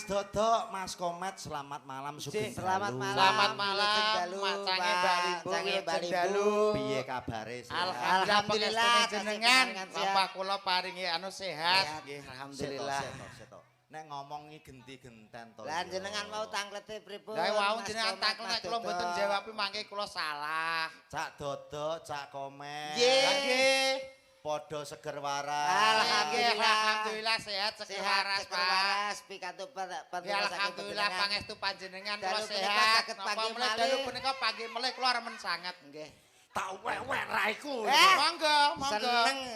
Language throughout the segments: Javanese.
Dodok, Mas Komet, selamat malam Sugeng Selamat malam. Selamat malam, macange Mbak Limbo. Piye kabare? Alhamdulillah jenengan Bapak kula paringi anu sehat. Nggih, alhamdulillah. Seto. Nek ngomongi genti-genten to. Lah jenengan mau tangklete pripun? Lah wau jenengan taklet nek kula mboten jawabi mangke kula salah. Cak Dodok, Cak Komet. Nggih. Padha seger waras. Alhamdulillah sehat seger waras, Pak. Waras pikantuk Ya alhamdulillah pangestu panjenengan kula sehat. Napa mulai dalu punika pagi mulai kula remen sanget. Nggih. Tak wek-wek raiku.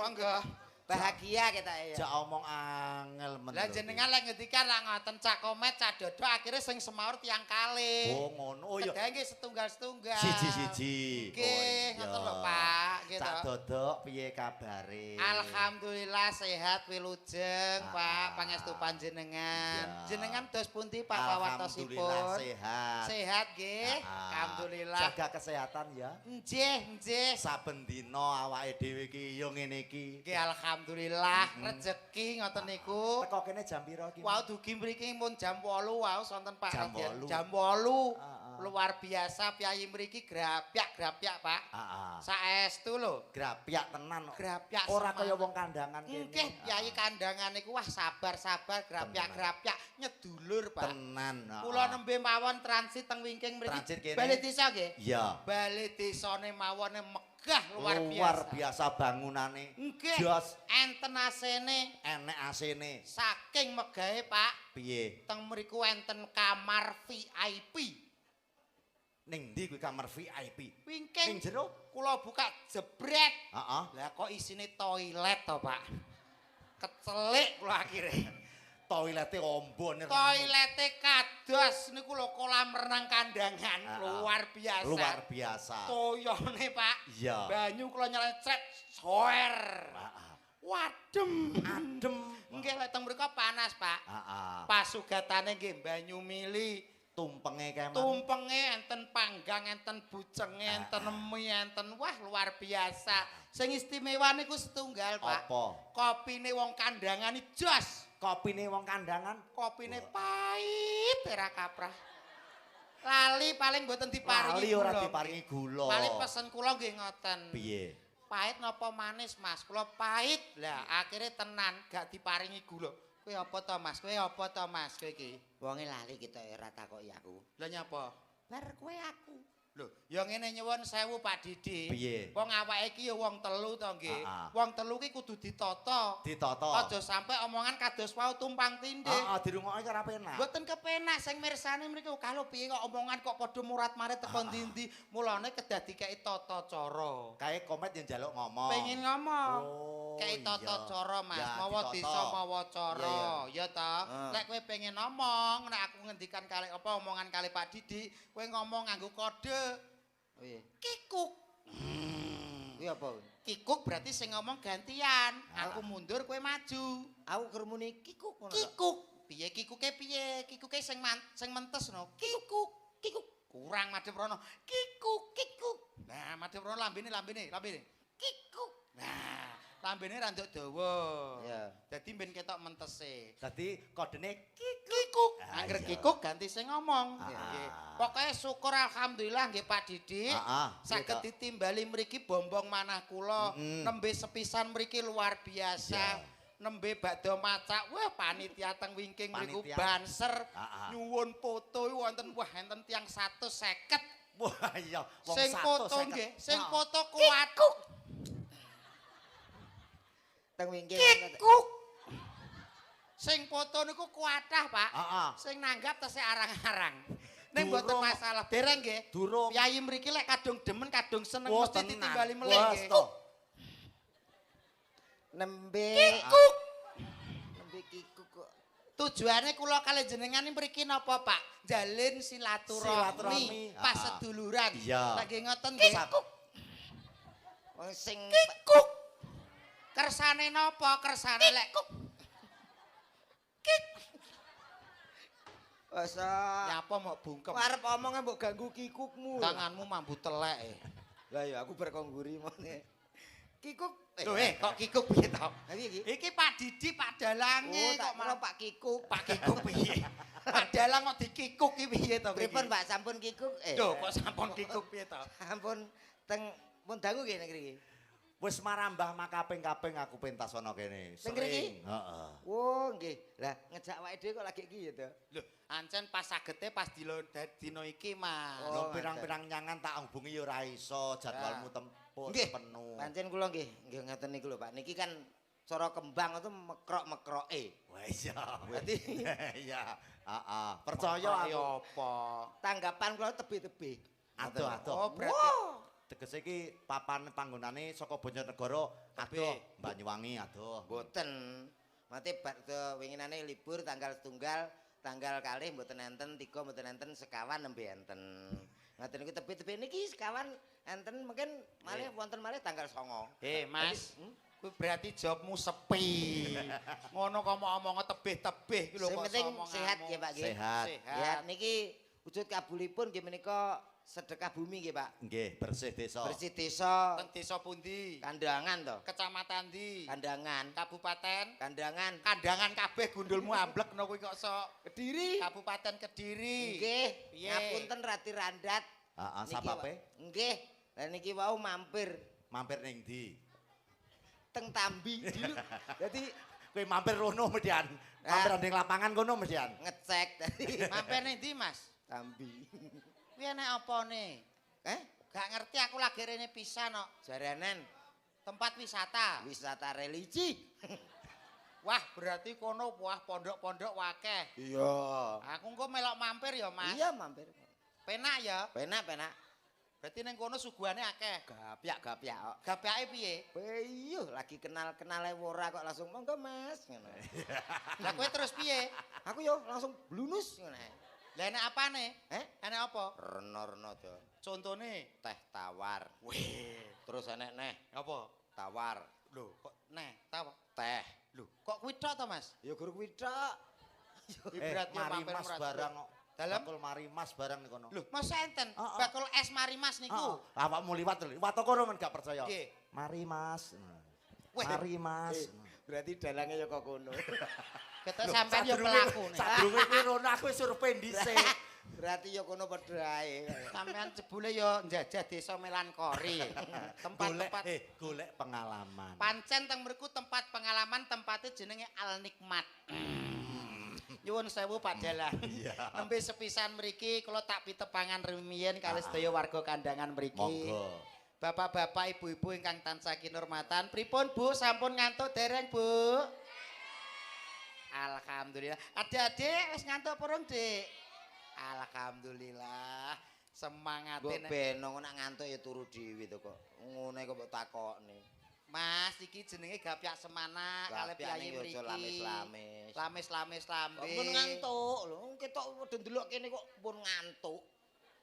Monggo. Bahagia kita ya. Jak omong angel men. Lah jenengan lek ngendikan lah ngoten Cak Komet, Cak Dodo akhirnya sing semaur tiang kalih. Oh ngono. Oh ya. Kedahe nggih setunggal-setunggal. Siji-siji. Nggih, ngoten lho Pak, gitu. Cak Dodok piye kabare? Alhamdulillah sehat wilujeng Pak, pangestu panjenengan. Jenengan dos pundi Pak pawartosipun? Alhamdulillah sehat. Sehat nggih. Alhamdulillah. Jaga kesehatan ya. Nggih. Saben dina awake dhewe iki ya ngene iki. Nggih alhamdulillah rezeki ngoten niku. Teko kene jam pira iki? Wau dugi mriki mun jam 8 wau sonten Pak. Jam 8. Jam 8. Luar biasa piyayi mriki grapyak Pak. Saestu lho. Grapyak tenan. Grapyak ora kaya wong kandangan kene. Nggih, piyayi kandangan niku wah sabar grapyak nyedulur Pak. Tenan. Kula nembe mawon transit teng wingking mriki. Bali desa nggih? Iya. Bali desane mawone megah luar biasa. Luar biasa bangunane. Nggih. Jos. Enten asene. Enek asene. Saking megahe Pak. Piye? Teng mriku enten kamar VIP. Ning ndi kuwi kamar VIP? Wingking. Ning jero Kula buka jebret. Heeh. Lah kok isine toilet to, Pak. Kecelik kula akhire. Toilete ombone. Toilete kados niku lho kolam renang kandangan luar biasa. Luar biasa. Toyone, Pak. Iya. Banyu kula nyelecret soer. Wadem. Adem. Nggih lek teng mriku panas, Pak. Heeh. Pasugatane nggih banyu mili. Tumpenge keman. Tumpenge enten panggang, enten bucenge, enten mie, enten wah luar biasa. Sing istimewa niku setunggal, Pak. Apa? Kopine wong kandangan jos. Kopine wong kandangan, Kopine pahit era kaprah. Lali paling mboten diparingi lali gula. ora diparingi gula. Paling pesen kula nggih ngoten. Piye? Pahit napa manis, Mas? Kula pahit. Lah akhirnya tenan gak diparingi gula. Kowe apa to, Mas? Kowe apa to, Mas? Kowe iki. Wonge lali kita ora takoki aku. Lah nyapa? Bar kowe aku. Lho, ya ngene nyuwun sewu Pak Didi. Piye? Wong awake iki ya wong telu to nggih. Wong telu ki kudu ditata. Ditata. Aja sampe omongan kados wau tumpang tindih. Heeh, dirungokke ora penak. Mboten kepenak sing mirsani mriku kalau piye kok omongan kok padha murat-marit teko ndi-ndi. Mulane kedah dikeki tata cara. Kae Komet yang njaluk ngomong. Pengen ngomong. Oh, Kei tata iya. cara Mas, Ya, mawa ditata. desa mawa cara. Ya ta. Heeh. Nek kowe pengen ngomong, nek aku ngendikan kali apa omongan kali Pak Didi, kowe ngomong nganggo kode. Oh iya. Kikuk. Kuwi apa? Kikuk berarti sing ngomong gantian. Aku mundur kowe maju. Aku kermuni kikuk ngono. Kikuk. Piye kikuke piye? Kikuke sing mentes no. Kikuk. Kurang madhep rono. Kikuk. Nah, madhep rono lambene. Kikuk. Nah, lambene randuk dawa. Iya. Dadi ben ketok mentese. Dadi kodene Kikuk. Angger kikuk ganti sing ngomong. Nggih. Pokoke syukur alhamdulillah nggih Pak Didi. Saged ditimbali mriki bombong manah kula. Nembe sepisan mriki luar biasa. Nembe bakdo macak. Wah, panitia teng wingking mriku banser. Nyuwun foto wonten wah enten tiyang 150. Wah iya, wong Sing 150. foto nggih, sing foto kuat. Teng wingking. Kikuk. Sing foto niku kuatah, Pak. Heeh. Sing nanggap tesih arang-arang. Ning mboten Durung. masalah. Dereng nggih. Durung. Piyayi mriki lek kadung demen, kadung seneng Wah, mesti tenan. ditimbali melih Wah, nggih. toh. Nembe. Kikuk. Nembe kikuk kok. Tujuane kula kali jenengan mriki napa, Pak? Jalin Silaturahmi. pas seduluran. Iya. Lagi ngoten nggih. Wong sing Kikuk. Kersane napa? Kersane lek Wasa. nyapa mau bungkem. Arep omonge mbok ganggu kikukmu. Tanganmu mambu telek. Lah ya aku berkongguri mone. Kikuk. Lho kok kikuk piye to? Iki iki. Iki Pak Didi, Pak Dalange Oh, tak kok malah Pak Kikuk. Pak Kikuk piye? Dalang kok dikikuk iki piye to? Pripun Pak sampun kikuk? Lho kok sampun kikuk piye to? Sampun pun dangu nggih nek iki. Wis marambah makaping-kaping aku pentas ana kene. Teng mriki? Heeh. Oh nggih. Lah ngejak awake dhewe kok lagi iki ya to. Lho, ancen pas sagete pas dino iki, Mas. Oh, Lho pirang-pirang nyangan tak hubungi ya ora iso, jadwalmu tempur Nggih. penuh. Pancen kula nggih ngoten niku lho Pak. Niki kan cara kembang itu mekrok-mekroke. Wah iya. Berarti Iya. Heeh. Percaya ya aku. apa? tanggapan kula tebih-tebih. Aduh. Oh, berarti Tegese iki papan panggonane saka Bojonegoro adoh Banyuwangi adoh. Mboten. Mate bar winginane libur tanggal setunggal, tanggal kalih mboten enten, 3 mboten enten, sekawan nembe enten. Ngoten niku tebih-tebih niki sekawan enten mungkin malih wonten malih tanggal 9. Mas. Kuwi berarti jawabmu sepi. Ngono kok omong tebih-tebih iki lho Sing kok penting omonganmu. sehat ya Pak nggih. Sehat. Ya niki wujud kabulipun nggih menika sedekah bumi nggih Pak. Nggih, bersih desa. Bersih desa, Teng desa pundi? kandangan to. Kecamatan ndi? Kandangan, Kabupaten? kandangan. Kandangan kabeh gundulmu amblek no kuwi kok sok. Kediri. Kabupaten Kediri. Nggih, Piye? ngapunten Rati Randat. Heeh, Niki, sapape? Pak. Nggih. Lah niki wau mampir Mampir ning ndi? teng Tambi dulu. Dadi Kowe mampir rono median. Mampir ning lapangan kono median. ngecek tadi Mampir ning ndi, Mas? Tambi. Kuwi enek apane? Gak ngerti aku lagi rene pisan kok. Jaranan Tempat wisata. wisata religi. Wah, berarti kono wah pondok-pondok wakeh. Iya. Aku engko melok mampir ya, Mas. Iya mampir. Penak ya. Penak. Berarti ning kono suguhane akeh. Gapyak kok. Gapake piye? Iya, lagi kenal-kenale ora kok langsung monggo Mas ngono. Lah kowe terus piye? Aku yo langsung blunus ngono. Lah enek apane? Enek apa? Reno-reno to. Contone Teh tawar. Wih, Terus enek neh apa? tawar. Lho, kok tahu? Teh. Lho, kok kuwi tok to, Mas? Ya guru kuwi tok. Berarti mari mampir mas ora barang cukup. kok. Dalam? Bakul mari mas barang ning kono. Lho, Mas enten Oh, oh. bakul es marimas niku. Awakmu liwat lho. Liwat kono men gak percaya. Nggih. Mari mas. Weh. Mari mas. Berarti dalange ya kok kono. Ketok sampean yo pelaku nih. Sadurunge kuwi rono aku wis survei dhisik. Berarti ya kono padha ae. Sampean jebule yo njajah desa Melankori. Tempat-tempat golek pengalaman. pancen teng mriku tempat pengalaman tempatnya jenenge Al Nikmat. Nyuwun sewu Pak Dalang. Nembe sepisan mriki kula tak pitepangan rumiyin kalih sedaya warga kandangan mriki. Monggo. Bapak-bapak, ibu-ibu ingkang tansah kinurmatan, pripun Bu sampun ngantuk dereng Bu? Alhamdulillah. Adik-adik wis ngantuk purung, Dik? Alhamdulillah. Semangate Mbok beno nak ngantuk ya turu dhewe to kok. Ngene kok mbok takokne. Mas iki jenenge Gapyak Semana kalih piyayi mriki. Lamis-lamis. Lamis-lamis lambe. Pun ngantuk lho, ketok padha ndelok kene kok pun ngantuk.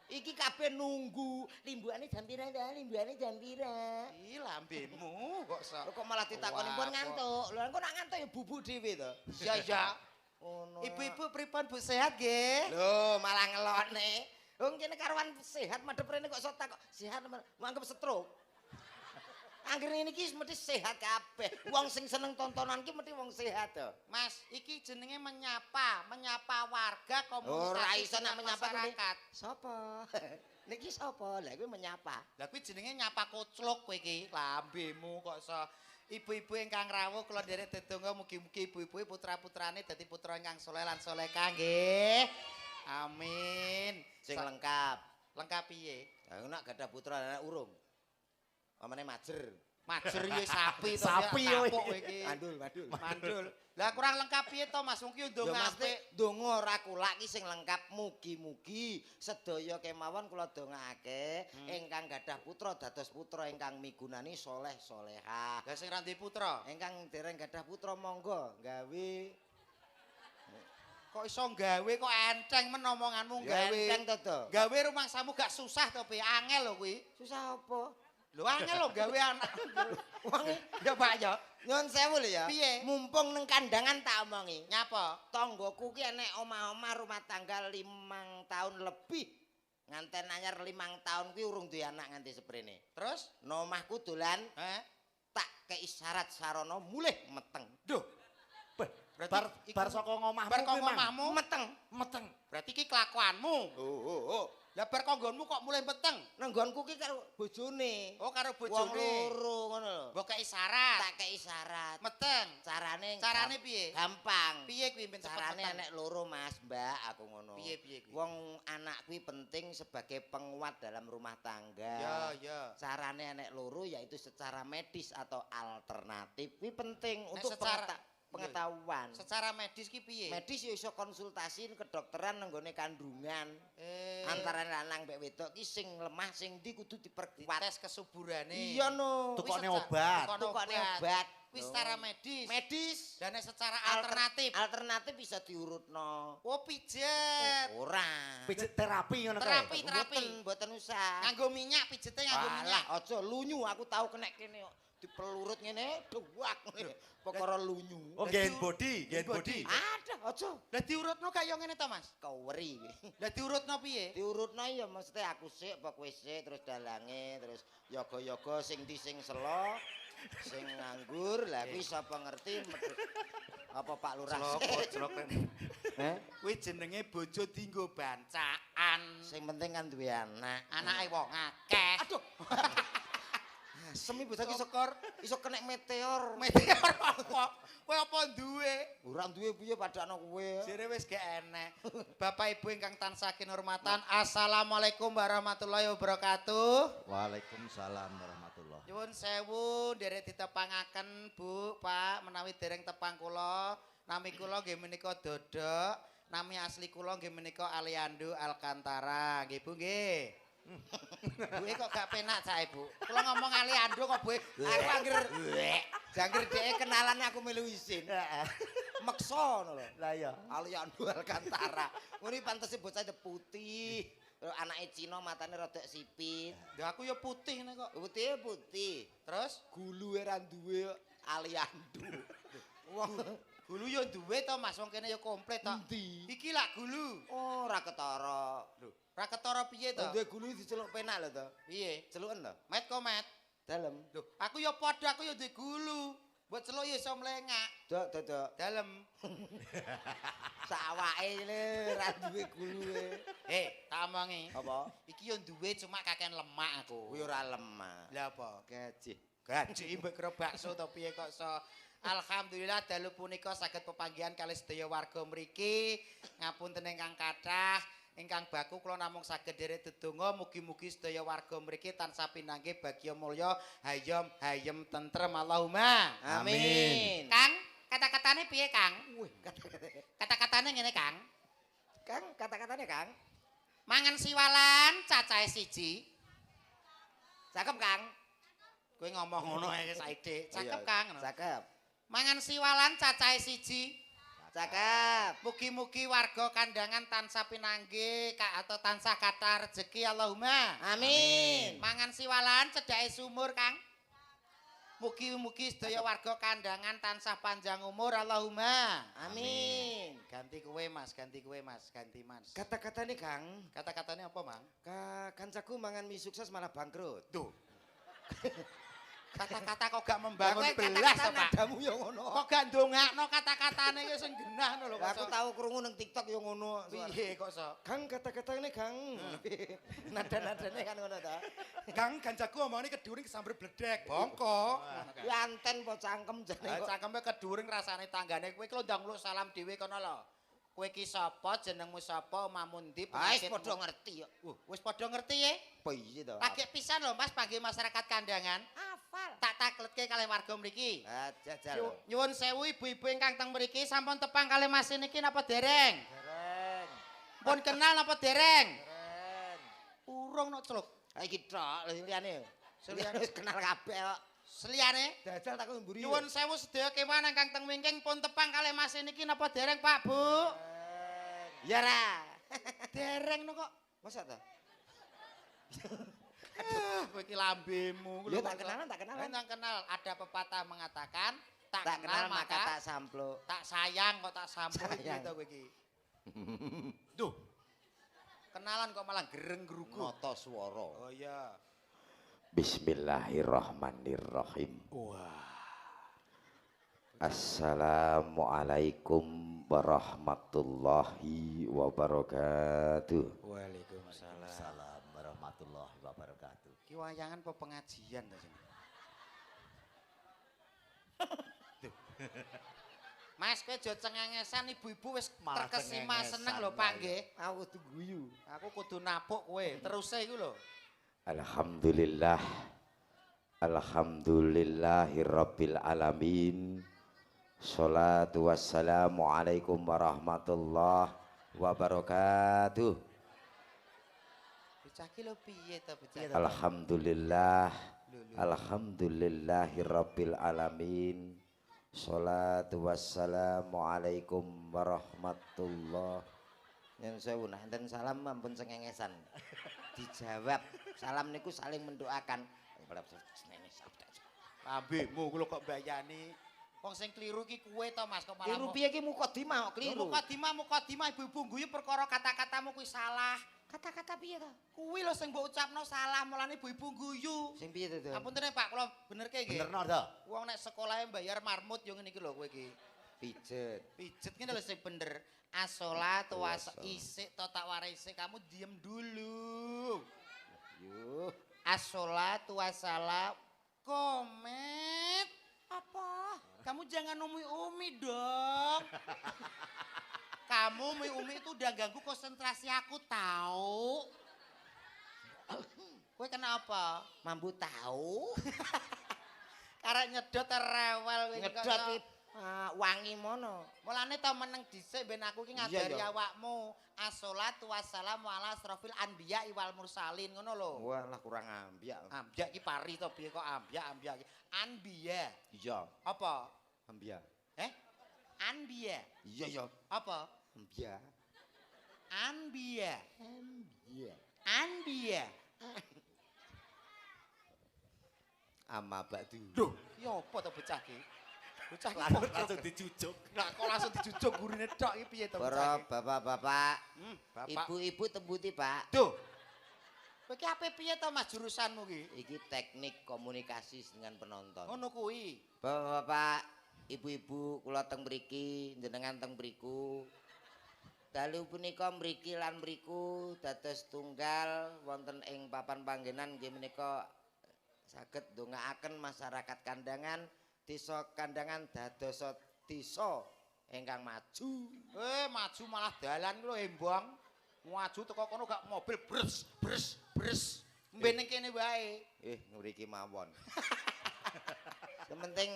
Iki kabeh nunggu. Limbuane jam pira ta? Limbuane jam pira? Ih lambemu kok Lho kok malah ditakoni pun ngantuk. Lho engko nak ngantuk ya bubuk dhewe to. Iya. Ngono. Ibu-ibu pripun Bu sehat nggih? Lho malah ngelokne. Wong kene karuan sehat madhep rene kok iso takok sehat anggap stroke. Angger ngene iki mesti sehat kabeh. Wong sing seneng tontonan ki mesti wong sehat to. Mas, iki jenenge menyapa warga komunitas. Ora iso nak menyapa masyarakat. Sapa? Niki sapa? Lah kuwi menyapa. Lah kuwi jenenge nyapa kocluk kowe iki. Lambemu kok iso. Ibu-ibu ingkang rawuh kula nderek dedonga mugi-mugi ibu-ibu putra-putrane dadi putra ingkang saleh lan salehah nggih. Amin. Sing lengkap. Lengkap piye? Lah nak gadah putra anak urung. Pamane majer. Majer yo sapi to. Sapi yo iki. Mandul. Mandul. Lah kurang lengkap piye to Mas? Wong ki Yo ndonga mesti apik. donga ora kulak iki sing lengkap mugi-mugi sedaya kemawon kula dongake ingkang gadah putra dados putra ingkang migunani saleh salehah. Lah sing ra duwe putra. Ingkang dereng gadah putra monggo gawe Kok iso gawe kok enteng men omonganmu gawe. enteng to. Gawe rumangsamu gak susah to, Pi. Angel lho kuwi. Susah apa? Lho angel lho gawe anak. Wong Ya Pak ya. nyuwun sewu lho ya. Piye? Mumpung ning kandangan tak omongi. Nyapa? Tanggoku ki enek omah-omah rumah tangga 5 tahun lebih. Nganten anyar 5 tahun kuwi urung duwe anak nganti seprene. Terus? Nomahku dolan tak kei syarat sarana mulih meteng. Duh. bar saka ngomahmu bar kok kuwi, Mang. omahmu meteng. Meteng. Berarti iki kelakuanmu. Oh. Lah bar konggonmu kok mulai meteng? Nenggonku ki karo bojone. Oh karo Wong bojone. loro ngono lho. Mbok kei syarat. Tak kei syarat. Meteng. Carane Piye? gampang. Piye kuwi ben cepet Carane meteng? enek loro Mas, Mbak, aku ngono. Piye kuwi? Wong anak kuwi penting sebagai penguat dalam rumah tangga. Ya. Carane enek loro yaitu secara medis atau alternatif kuwi penting untuk secara- pengetahuan. Secara medis ki piye? Medis ya iso konsultasi kedokteran nenggone kandungan. Antara lanang mbek wedok ki sing lemah sing ndi kudu diperkuat. Tes kesuburane. Iya no. Tukone obat. Tukone obat. Kuwi secara medis. Medis. Dan nek secara alternatif. Alternatif bisa diurutno. Oh pijet. Ora. Pijet terapi ngono Terapi. Mboten usah. Nganggo minyak pijete nganggo minyak. Alah, aja lunyu aku tahu kena kene kok. Dipelurut ngene duwak ngene. Perkara lunyu. Oh, gen body. Ada aja. Lah diurutno kaya ngene to, Mas? Kaweri kuwi. Lah diurutno piye? Diurutno ya mesti aku sik apa kowe sik terus dalange terus yoga-yoga sing ndi sing selo sing nganggur lah kuwi sapa ngerti apa Pak Lurah Celok. Kuwi jenenge bojo dienggo bancaan. sing penting kan duwe anak Anake wong akeh. Aduh. semi bisa sekor iso kena meteor Meteor apa? Kowe apa duwe? ora duwe piye padakno kowe Jere wis gak enek. Bapak Ibu ingkang tansah kinurmatan, Assalamualaikum warahmatullahi wabarakatuh. Waalaikumsalam warahmatullahi. Nyuwun sewu nderek ditepangaken Bu, Pak, menawi dereng tepang kula, nami kula nggih menika Dodok, nami asli kula nggih menika Aliando Alcantara, nggih Bu nggih. Bu kok gak penak sae Bu. Kula ngomong Aliando kok Bu. aku angger jangger dhek kenalan aku melu isin meksa ngono lho Lah iya. Aliando Alcantara ngono pantese bocah putih anake Cina matane rada sipit Ya aku ya putih nek kok. putih Terus gulu ora duwe Aliando wong gulu ya duwe to Mas, wong kene ya komplit to. Endi? Iki lak gulu. ora ketara lho Ra ketara piye to? duwe gulu diceluk penak lho to Piye? celuken to Met kok met. dalem Loh, aku ya padha aku ya duwe gulu. Mbok celuk ya iso mlengak. dok Dalem. sawake le ora duwe gulue Tak omongi. apa Iki ya duwe cuma kaken lemak aku. kuwi ora lemah Lah apa? gaji Gaji mbek karo bakso to piye kok iso. Alhamdulillah dalu punika saged pepanggihan kalih sedaya warga mriki. Ngapunten ingkang kathah, ingkang baku kula namung saged derek dedonga mugi-mugi sedaya warga mriki tansah pinanggih bagya mulya, hayem tentrem Allahumma. amin Kang, kata-katane piye, Kang? Kata-katane ngene, Kang. Kang kata-katanya Kang Mangan siwalan cacahe siji. cakep Kang Kowe ngomong ngono ae saiki. Cakep, Iya, Kang. cakep Mangan siwalan cacahe siji. cakep Mugi-mugi warga kandangan tansah pinanggih atau tansah kathah rejeki Allahumma. amin Mangan siwalan cedhake sumur, Kang. Mugi-mugi sedaya warga kandangan tansah panjang umur Allahumma. amin Ganti kowe Mas, ganti kowe Mas, ganti Mas. kata-katanya Kang Kata-katanya apa, Mang? kancaku mangan mie sukses malah bangkrut Tuh. Kata-kata kok gak membangun Lah, kowe belas, kata-kata Pak. nadamu ya ngono Kok gak ndongakno kata-katane ki sing genah ngono lho. Lah, aku tahu krungu ning TikTok ya ngono Piye kok so? Kang kata-katanya Kang nada-nadane kan ngono ta Kang ganjaku omongane keduring kesambar bledek. Bongko. ya anten po cangkem jane kok Cangkeme keduring rasane tanggane kowe ki ndang lu salam dhewe kono lho. Kowe ki sapa, jenengmu sapa, omahmu ndi, wis penyakitmu? padha ngerti ya Wis padha ngerti ya? piye to Lagi pisan lho Mas panggih masyarakat kandangan. hafal Tak takletke kalih warga mriki. jajal Nyuwun sewu ibu-ibu ingkang teng mriki sampun tepang kalih Mas niki napa dereng? dereng Pun kenal napa dereng? dereng Urung nok celuk. ha iki tok liyane Liyane. wis kenal kabeh kok Seliyane jajal tak mburi nyuwun sewu sedaya kewan ingkang teng wingking pun tepang kalih Mas niki napa dereng Pak Bu? ya ra Dereng no kok. masa ta Kowe iki lambemu. ya tak kenalan tak kenalan Tak kenal. Ada pepatah mengatakan tak, tak kenal maka tak samplo tak sayang kok tak sambut Sayang. gitu kowe iki. Duh. Kenalan kok malah gereng gerugu. nata swara Oh iya. Bismillahirrahmanirrahim Wah. Assalamualaikum warahmatullahi wabarakatuh. Waalaikumsalam. Salam warahmatullahi wabarakatuh. Ki wayangan apa pengajian ta sini? Mas kowe aja cengengesan ibu-ibu wis Malah terkesima cengengesan, seneng lho Pak Mas. nggih. Aku kudu guyu. Aku kudu napuk kowe. Teruse iku lho. Alhamdulillah. Alhamdulillahirabbil alamin. Sholatu wassalamu alaikum warahmatullahi wabarakatuh. Bocah ki lho piye ta bocah? Alhamdulillah. Alhamdulillahirabbil alamin. Sholatu wassalamu alaikum warahmatullahi. Yen sewu nah enten salam ampun cengengesan. Dijawab. Salam niku saling mendoakan. Ambekmu kulo kok mbayani. Wong sing kliru ki kowe to Mas kok malah. Kliru piye ki mukadimah kok kliru. Mukadimah ibu-ibu guyu perkara kata-katamu kuwi salah. Kata-kata piye to? Kuwi lho sing mbok ucapno salah mulane ibu-ibu guyu. Sing piye to? Apunten Pak, kula benerke nggih. Benerno to? Wong nek sekolahe bayar marmut yo ngene iki lho kowe iki. Pijet. Pijet ngene lho sing bener. Asolat was isik to tak warisik kamu diem dulu. Yuh. Asolat wassalam komet. Apa? Kamu jangan umi-umi dong. Kamu umi-umi itu udah ganggu konsentrasi aku tahu. Kowe kenapa? Mambu tahu. Karek nyedot rewel kowe iki Ngedot kok. ki wangi mono. Mulane to meneng dhisik ben aku ki ngajari Iya, iya. awakmu. Assolatu wassalamu ala asrofil anbiya wal mursalin ngono lho. Wah lah kurang ambiak. Ambiya ki pari to piye kok ambiya ki. Anbiya. Iya, Apa? ambiak. Anbiya. Iya ya, Apa? ambiak. Anbiya. Ambiak. Anbiya. Ama ba'du. Duh, ya apa to bocah ki? Bocah ki Langsung dijujuk. Lah kok langsung dijujuk gurine tok iki piye to Para bocah ki? bapak-bapak, Bapak. ibu-ibu tembuti Pak. Duh. Kowe ki ape piye to Mas jurusanmu ki? Iki teknik komunikasi dengan penonton. Ngono kuwi. Bapak-bapak, ibu-ibu kula teng mriki, jenengan teng mriku. Dalu punika mriki lan mriku dados tunggal wonten ing papan panggenan nggih menika saged ndongaaken masyarakat Kandangan, desa Kandangan dados desa ingkang maju. Maju malah dalan lho embong. Maju teko kono gak mobil bres bres bres. Mben ning kene wae. Ngriki mawon. Sementing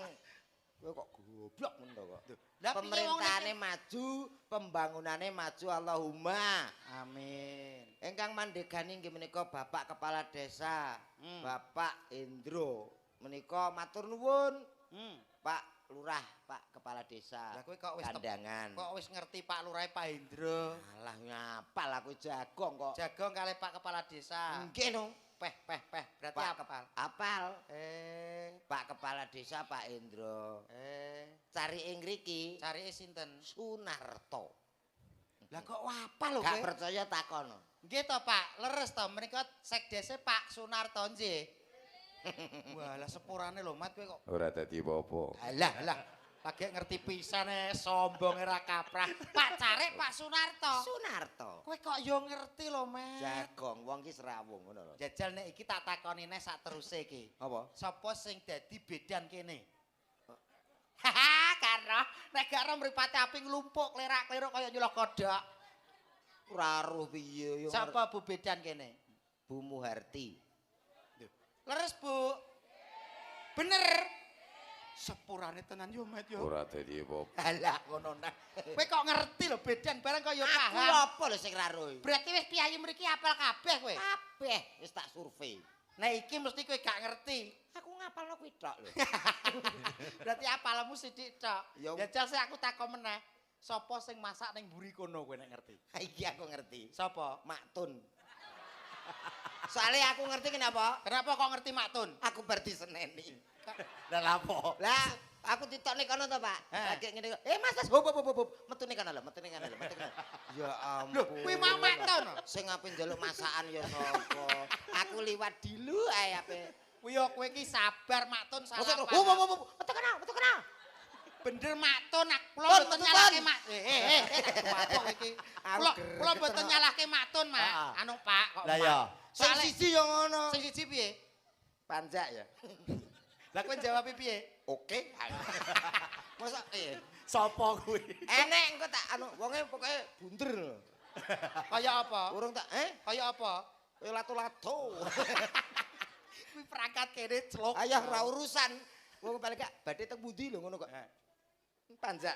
kowe kok goblok men to kok. Lah piye wong Pemerintahane niki? maju, pembangunane maju Allahumma. Amin. Ingkang mandhegani nggih menika Bapak Kepala Desa, Bapak Indro. Menika matur nuwun, Pak Lurah, Pak Kepala Desa. Lah kowe kok wis Kandangan. kok wis ngerti Pak Lurah Pak Hendro. Alah ngapal aku jagong kok. Jagong kalih Pak Kepala Desa. Nggih no. Peh. Berarti Pak apal? Apal. Pak Kepala Desa Pak Indro. Cari ing ngriki Carike sinten? Sunarto. Lah kok apal lho Gak kowe? percaya takono. Nggih to Pak, leres to menika sekdese Pak Sunarto nggih. Wah, lah sepurane lho Mat kowe kok. Ora dadi apa-apa. Alah. Lagi ngerti pisane sombong era kaprah. Pak Cari Pak Sunarto. Sunarto. Kowe kok yo ngerti lho, Mat. Jagong wong ki serawung ngono lho. Jajal nek iki tak takonine sak teruse iki. Apa? Sapa sing dadi bedan kene? Haha, karo nek gak ro mripate api nglumpuk klerak-kleruk kaya nyuloh kodhok. Ora roh piye yo. Sapa Bu bedan kene? Bu Muharti. Leres, Bu. Bener. Sepurane tenan yo, Mat yo. Ora dadi apa-apa. Alah ngono nah. Kowe kok ngerti lho bedan bareng kaya Aku paham. apa lho sing ra roh? Berarti wis piyayi mriki apal kabeh kowe. Kabeh wis tak survei. Nah iki mesti kowe gak ngerti. Aku ngapalno kuwi tok lho. Berarti apalmu sithik tok. Ya. Jajal sik aku takon meneh. Sapa sing masak ning mburi kono kowe nek ngerti? Iki aku ngerti. Sapa? Maktun. Soalnya aku ngerti kenapa? Kenapa kok ngerti Maktun? Aku bar diseneni. Lah lapo? Lah, aku ditokne kono to, Pak. Lagi ngene. Mas, hop. Metune kono lho, metune kono. Ya ampun. Lho, kuwi mau Maktun. Sing ape njaluk masakan ya sapa? Aku liwat dilu ae ape. Kuwi yo kowe iki sabar Maktun salah. Metu paham. kono. Bener matun kula Pun, mboten pun. nyalahke mak. Apa iki? Aku Kula mboten nyalahke matun, Mak. Heeh. Anu Pak kok. Lah Mak. ya. Sing Soale siji yo ngono. sing siji piye? Panjak ya. Lah kowe jawab piye? Oke. Masa Sapa kuwi? enek engko tak anu wonge pokoke bunder. Kaya apa? Urung tak Kaya apa? koyo lato-lato. Kuwi perangkat kene celok. Ayah ra urusan. Wong paling gak badhe teng pundi lho ngono kok. Panjak.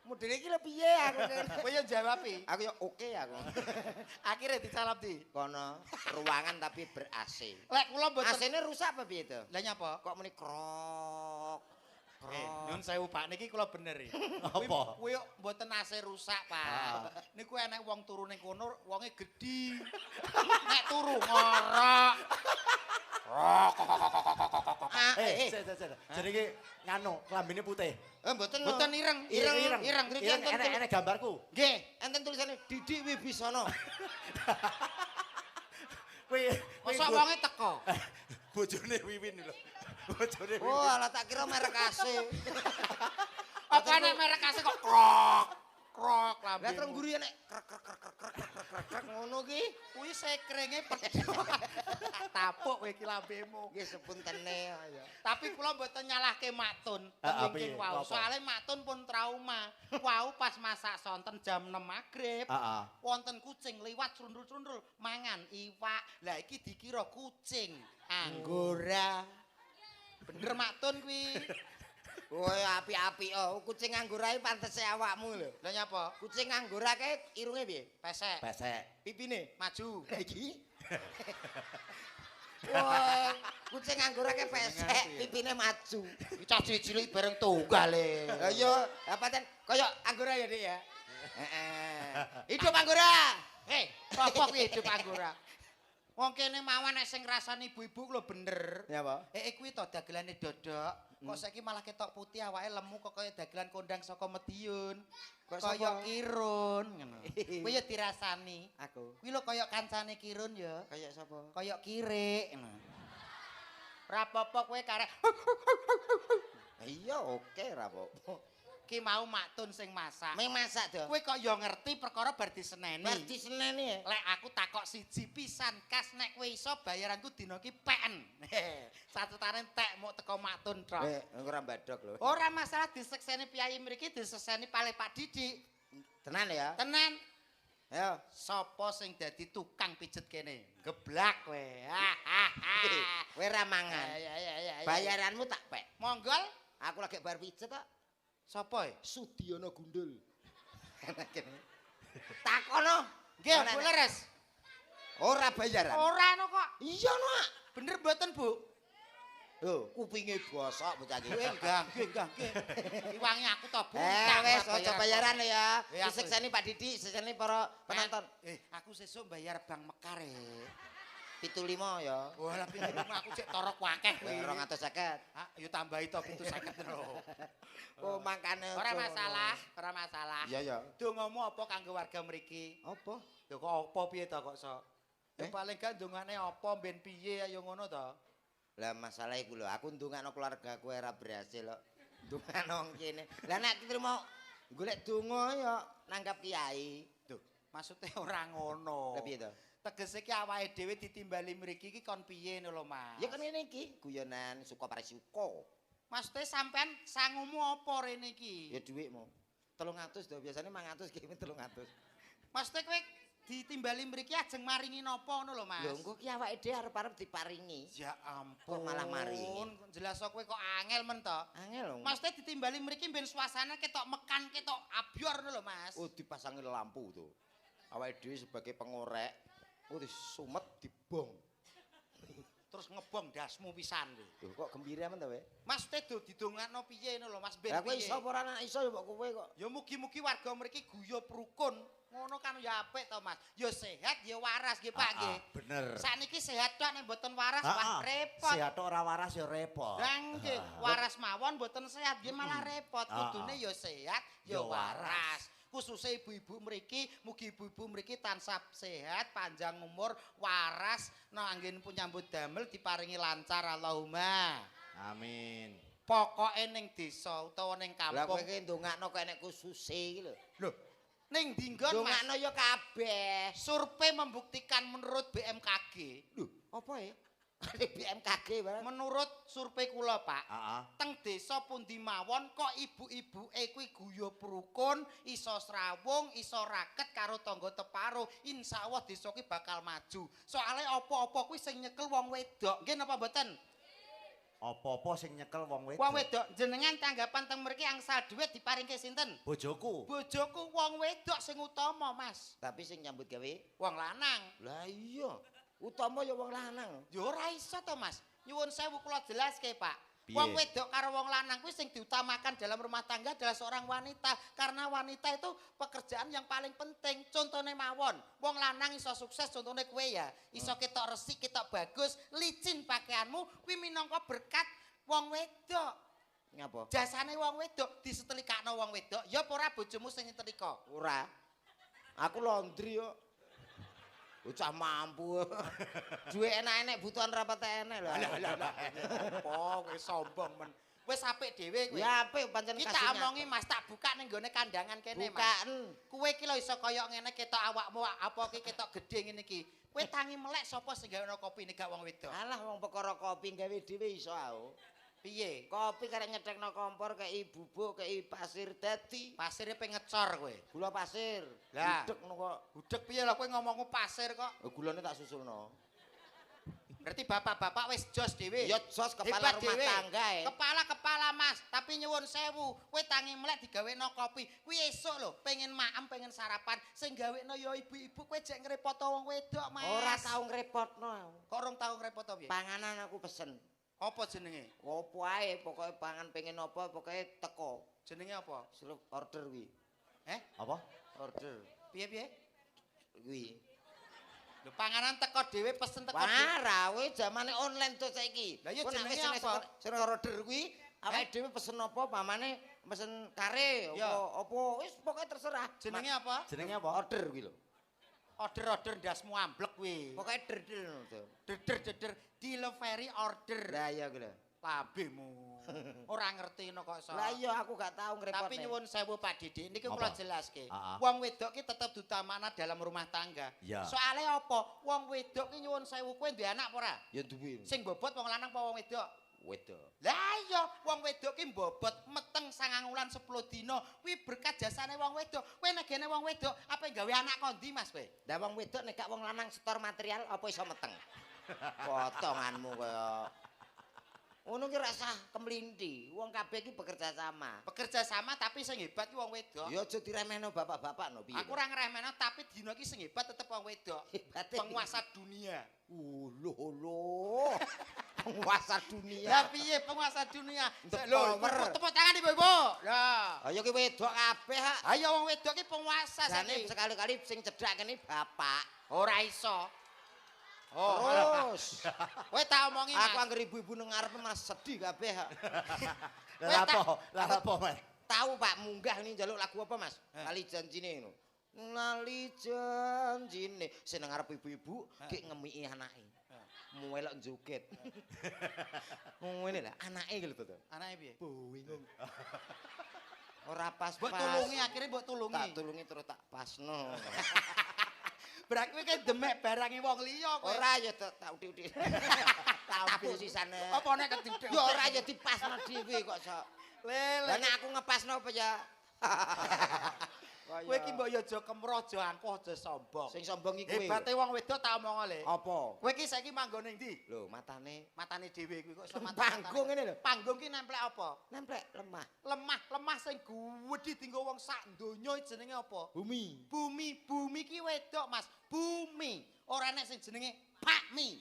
Modele iki lho piye aku. Kowe yo jawabi. Aku yo oke aku. Akhirnya disalap di. Kono ruangan tapi ber-AC. Lek kula mboten. AC-ne rusak apa piye to? Lah nyapa? Kok muni krok. Nyun sewu Pak niki kula bener iki. Apa? Kuwi mboten AC rusak, Pak. Niku enek wong turu ning kono, wonge gedhi. Nek turu ngorok. Jadi iki nganu, klambine putih. Mboten. Mboten ireng. Ireng mriki enten. Enek gambarku. Nggih. Enten tulisane Didik Wibisono. Kuwi Mosok wonge teko. bojone Wiwin lho. Bojone Wiwin. Oh, alah tak kira merek AC. Apa nek merek AC kok krok. Krok Lah lambe. terus guru nek krek krek krek krek krek krek krek ngono ki. Kuwi sekrenge pedhot. Tapuk kowe iki lambemu. Nggih sepuntene ya. Tapi kula mboten nyalahke Maktun Ah, tengking piye? wau. Apa? Soale Maktun pun trauma. Wau pas masak sonten jam 6 magrib. Heeh. Wonten kucing liwat trundul-trundul mangan iwak. Lah iki dikira kucing anggora. Bener Maktun kuwi. Woe api-api oh, kucing anggora iki pantese awakmu lho. Lah nyapa? Kucing anggora kae irunge piye? Pesek. Pesek. Pipine Maju. iki. Wah, kucing anggora kae pesek, pipine maju. Iki cah cilik bareng tunggale. Lah iya, apa ten kaya anggora ya, Dik ya. Heeh. Hidup anggora. Apa kuwi hidup anggora? Wong kene mawon nek sing rasane ibu-ibu lho bener. Ya apa? Kuwi to dagelane dodok. Kok saiki malah ketok putih awake lemu kok kaya dagelan kondang saka Mediun. Kok Kaya sapa? Kirun ngono. Kuwi ya dirasani. Aku. Kuwi lho kaya kancane Kirun ya. Kayak sapa? Kaya kirik ngono. Ora apa-apa kowe karek Iya, oke ra apa-apa. ki mau Maktun sing masak. Meh masak to. Kowe kok ya ngerti perkara bar diseneni. Berarti seneni ya. Lek aku takok siji pisan kas nek kowe iso bayaranku dina ki peken. Satutane entek muk teko Maktun trok. Ora mbadok lho. Ora masalah disekseni piyai mriki disekseni pale Pak Didik. Tenan ya. Tenan. Ayo. Sapa sing dadi tukang pijet kene? Geblak kowe. Kowe ra mangan. Ya. Bayaranmu tak pek. Monggol Aku lagi bar pijet kok. sapa? Sudiono Gundul. Takono. Nggih, Ana- Bu leres. Ora bayaran. Ora no kok. Iya, Nak. Bener mboten, Bu? Lho, kupinge bosok bocah iki. Kowe enggak. Iwangi aku to, Bu. Wes aja bayaran lho ya. Ya, aku- Disekseni Pak Didik, disekseni para penonton. Aku sesuk bayar Bang Mekar 75 ya. Wah, lah pinten aku cek torok wakeh kuwi. 250. Ah, yo tambahi to 750 lho. Oh, makane. Ora masalah. Iya, ya. Dongamu apa kanggo warga mriki? Apa? Ya kok apa piye to kok sok? Ya paling gak dongane apa ben piye ayo ngono to. Lah masalah iku lho, aku ndongakno keluargaku ora berhasil kok. Ndongakno wong kene. Lah nek trimo golek donga ya nanggap kiai. Duh, maksudnya ora ngono. Lah piye to? Tegese ki awake dhewe ditimbali mriki ki kon piye lho, Mas? Ya kan ngene iki, guyonan suka parisuka. Maksudnya sampean sangumu apa rene iki? Ya dhuwitmu. 300 to, biasane 500 kirim 300. Maksudnya kowe ditimbali mriki ajeng maringi napa ngono lho, Mas? Lho engko ki awake dhewe arep-arep diparingi. Ya ampun. Kok malah mari? Jelas kok kowe kok angel men to. Angel lho. Maksudnya ditimbali mriki ben suasana ketok mekan, ketok abyor ngono lho, Mas. Oh dipasangi lampu tuh. Awake dhewe sebagai pengorek, oh disumet dibong. Terus ngebong dasmu pisan lho. Lho kok gembira men to we? Maksudnya do didongakno piye ngono lho, Mas ben Lah kowe piye? iso apa ora nek iso ya kok kowe kok. Ya mugi-mugi warga mriki guyub rukun. Ngono kan ya apik to, Mas. Ya sehat, ya waras nggih, Pak nggih. Bener. Sakniki sehat tok nek mboten waras wah repot. Sehat ora waras ya repot. Lah nggih, waras mawon mboten sehat nggih malah repot. Kudune ya sehat, ya Ya waras. Khususnya ibu-ibu mriki, mugi ibu-ibu mriki tansah sehat, panjang umur, waras, nah anggenipun nyambut damel diparingi lancar Allahumma. Amin. Pokoke ning desa utawa ning Lah kowe kampung. iki ndongakno kok enek khusus iki lho. Lho, ning dinggon Mas. Ndongakno ya kabeh. Survei membuktikan menurut BMKG. Lho, apa ya? BMKG barang. Menurut survei kula, Pak. Heeh. Teng desa pundi mawon kok ibu-ibuke kuwi guyub rukun, iso srawung, iso raket karo tangga teparo. Insyaallah desa kuwi bakal maju. Soale apa-apa kuwi sing nyekel wong wedok. Nggih napa mboten? Apa-apa sing nyekel wong wedok. Wong wedok jenengan tanggapan teng mriki angsal dhuwit diparingke sinten? Bojoku. Bojoku wong wedok sing utama, Mas. Tapi sing nyambut gawe Wong lanang. lah iya. Utama ya wong lanang. Ya ora iso to, Mas. Nyuwun sewu kula jelaske, Pak. Piye? Wong wedok karo wong lanang kuwi sing diutamakan dalam rumah tangga adalah seorang wanita. Karena wanita itu pekerjaan yang paling penting. Contohnya mawon, wong lanang iso sukses, contohnya kowe ya. Iso ketok resik, ketok bagus, licin pakaianmu, kuwi minangka berkat wong wedok. Ngapa? Jasane wong wedok disetelikakno wong wedok, ya apa ora bojomu sing nyetrika? Ora. Aku laundry yo. Bocah mampu. Duwe enak-enak butuhan rapat enak lho. Lah. Oh, kowe sombong men. Wis apik dhewe kowe. Ya apik pancen Kita kasihnya. omongi Mas tak buka ning gone kandangan kene Mas. Bukaan. Kowe iki lho iso kaya ngene ketok awakmu apa iki ketok gedhe ngene iki. Kowe tangi melek sapa sing gawe kopi nek gak wong wedok. Alah wong perkara kopi gawe dhewe iso aku. Piye? Kopi karek nyedekno kompor kei bubuk kei pasir dadi. Pasire pengecor kowe. Gula pasir. Lah. Gudeg kok. Gudeg piye lho kowe ngomongku pasir kok. Gulane tak susulno. Berarti bapak-bapak wis jos dhewe. Ya jos kepala Hebat rumah dhewe. tangga ya. Kepala Mas, tapi nyuwun sewu, kowe tangi melek digaweno kopi. Kuwi esuk lho, pengen maem, pengen sarapan, sing gaweno ya ibu-ibu kowe jek ngrepoto wong wedok, Mas. Ora tau ngrepotno. Kok rong tau ngrepoto piye? Panganan aku pesen. Apa jenenge? Opo ae pokoke pangan pengen apa pokoke teko. Jenenge apa? Seluk order kuwi. Apa? Order Piye-piye? kuwi. Lho panganan teko dhewe pesen teko dhewe. Parah kowe zamane online to saiki. Lah iya Kowe nek jenenge wis apa? Sing order kuwi awake dhewe pesen apa pamane pesen kare Ya. apa wis pokoke terserah. Jenenge apa? Jenenge apa? Order kuwi lho. Order-order ndasmu amblek kuwi. Pokoke der-der to. Deder delivery order. Lah iya kuwi lho. Labemu. Ora ngerti no kok iso. Lah iya aku gak tau ngrepotne. Tapi nyuwun sewu Pak Didik niki Apa? kula jelaske. Ah. Wong wedok ki tetep diutamana dalam rumah tangga. Ya. Soale apa? Wong wedok ki nyuwun sewu kowe duwe anak apa ora? Ya duwe. Sing bobot wong lanang apa wong wedok? Wedok. Lah iya, wong wedok ki bobot meteng 9 wulan 10 dina. Kuwi berkat jasane wong wedok. Kowe nek gene wong wedok, apa gawe anak kondi Mas kowe? Lah wong wedok nek gak wong lanang setor material apa iso meteng? Potonganmu kaya ngono ki rasa kemlinti. Wong kabeh iki bekerja sama. Bekerja sama tapi sing hebat ki wong wedok. Ya aja diremehno bapak-bapak no piye. Aku ora ngremehno tapi dina ki sing hebat tetep wong wedok. Hebate Penguasa dunia. Loh. Penguasa dunia. Lah piye penguasa dunia? The Lho, power. tepuk tangan Ibu-ibu. Lah. Ayo ki wedok kabeh ha. Ayo wong wedok ki penguasa Jane saiki. sekali-kali sing cedhak kene bapak. Ora iso. Terus Kowe tak omongi aku Mas. anggere ibu-ibu nang ngarep mas sedih kabeh ha. Lah apa? Lah apa, Mas? Tahu Pak munggah ini njaluk lagu apa Mas? Lali janjine ngono. Lali janjine sing nang ngarep ibu-ibu ki ngemiki anake. Muelok joget. Ngene lho, anake lho to. Anake piye? Bingung. Ora pas. Mbok tulungi akhirnya mbok tulungi. Tak tulungi terus tak pasno. Berarti kowe ki demek barange wong liya kowe. Ora ya tak udik-udik. Tampil sisane. Apa nek keduduk? Ya ora ya dipasno dhewe kok sok. Lah Lele. nek aku ngepasno apa ya? Kowe ki mbok ya aja kemroh, aja angkuh, aja sombong. Sing sombong iki kowe. Hebate wong wedok tak omong le. Apa? Kowe ki saiki manggon ning ndi? Lho, matane Matane dhewe kuwi kok iso panggung ngene lho. Panggung ki nemplek apa? Nemplek lemah. Lemah sing gedhi dienggo wong sak donya jenenge apa? Bumi. Bumi ki wedok Mas. Bumi. Ora nek sing jenenge Pakmi.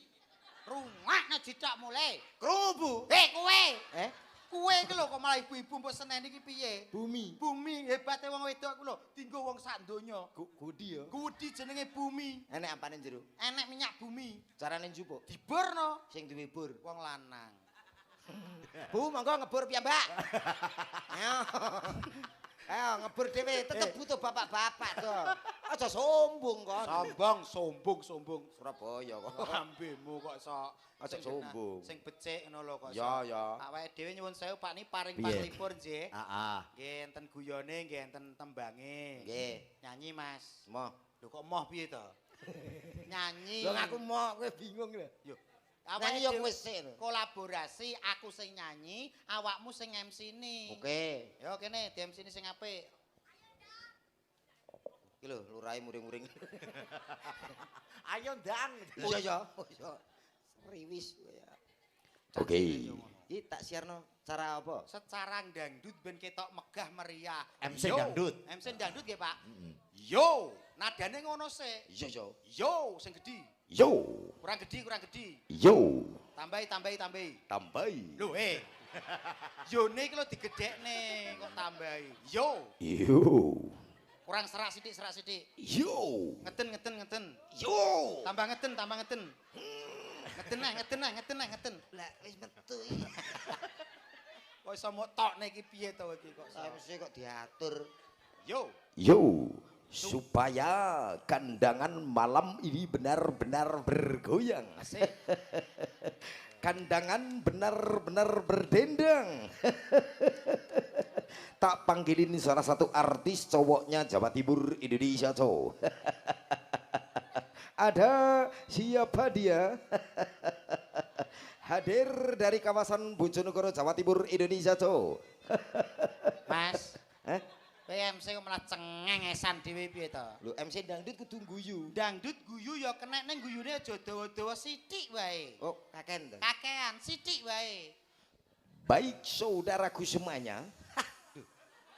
Rungokno jitok mulai. Krubu. Kowe. Eh? Kowe iki lho kok malah ibu-ibu mbok seneni iki piye? Bumi. Bumi hebate wong wedok ku lho, dienggo wong sak donya. Gudi ya. Gudi jenenge bumi. Enek apane jero? Enek minyak bumi. Carane njupuk. Diburno Sing duwe bur. wong lanang. Bu, monggo ngebur piyambak. Ayo. Ayo ngebur dhewe tetep butuh bapak-bapak to. Aja sombong kon. Sombong. Surabaya kok. Lambemu kok sok Aja sombong. Sing becik ngono lho kok. Ya ya. Awake dhewe nyuwun sewu Pak ni paring Piye? paslipur nggih. Heeh. Nggih enten guyone, nggih enten tembange. Nggih. Nyanyi Mas. Moh. Lho kok moh piye to? Nyanyi. Lho aku mau kowe bingung lho. Yo. Nyanyi yo wis sik. Kolaborasi aku sing nyanyi, awakmu sing MC-ni. Oke. Yo kene di MC-ni sing apik. Iki lho lurahe muring-muring. Ayo ndang. Iya ya. Oh iya. Riwis kowe ya. Oke. Iki tak siarno cara apa? Secara dangdut ben ketok megah meriah. MC Yo, dangdut. MC dangdut nggih, Pak. Heeh. Yo, nadane ngono sik. Iya ya. Yo, sing gedhi. Yo. Kurang gedhi. Yo. Tambahi. Tambahi. Lho, Yone iki lho digedhekne kok tambahi. Yo, Yo. kurang serak sithik. Yo. Ngeten. Yo. Tambah ngeten. Ngeten. Lah wis metu iki. Kok iso mok tokne iki piye to iki kok. Mesti kok diatur. Yo, Yo. Supaya kandangan malam ini benar-benar bergoyang. asik. Kandangan benar-benar berdendang. Tak panggilin salah satu artis cowoknya Jawa Timur Indonesia cow. Ada siapa dia? Hadir dari kawasan Bojonegoro Jawa Timur Indonesia cow. Mas, Eh? PMC kok malah cengengesan dhewe piye to? Lho MC dangdut kudu guyu. Dangdut guyu ya kena ning guyune aja dawa-dawa sithik wae. Oh, kaken to. Kakean sithik wae. Baik saudaraku semuanya,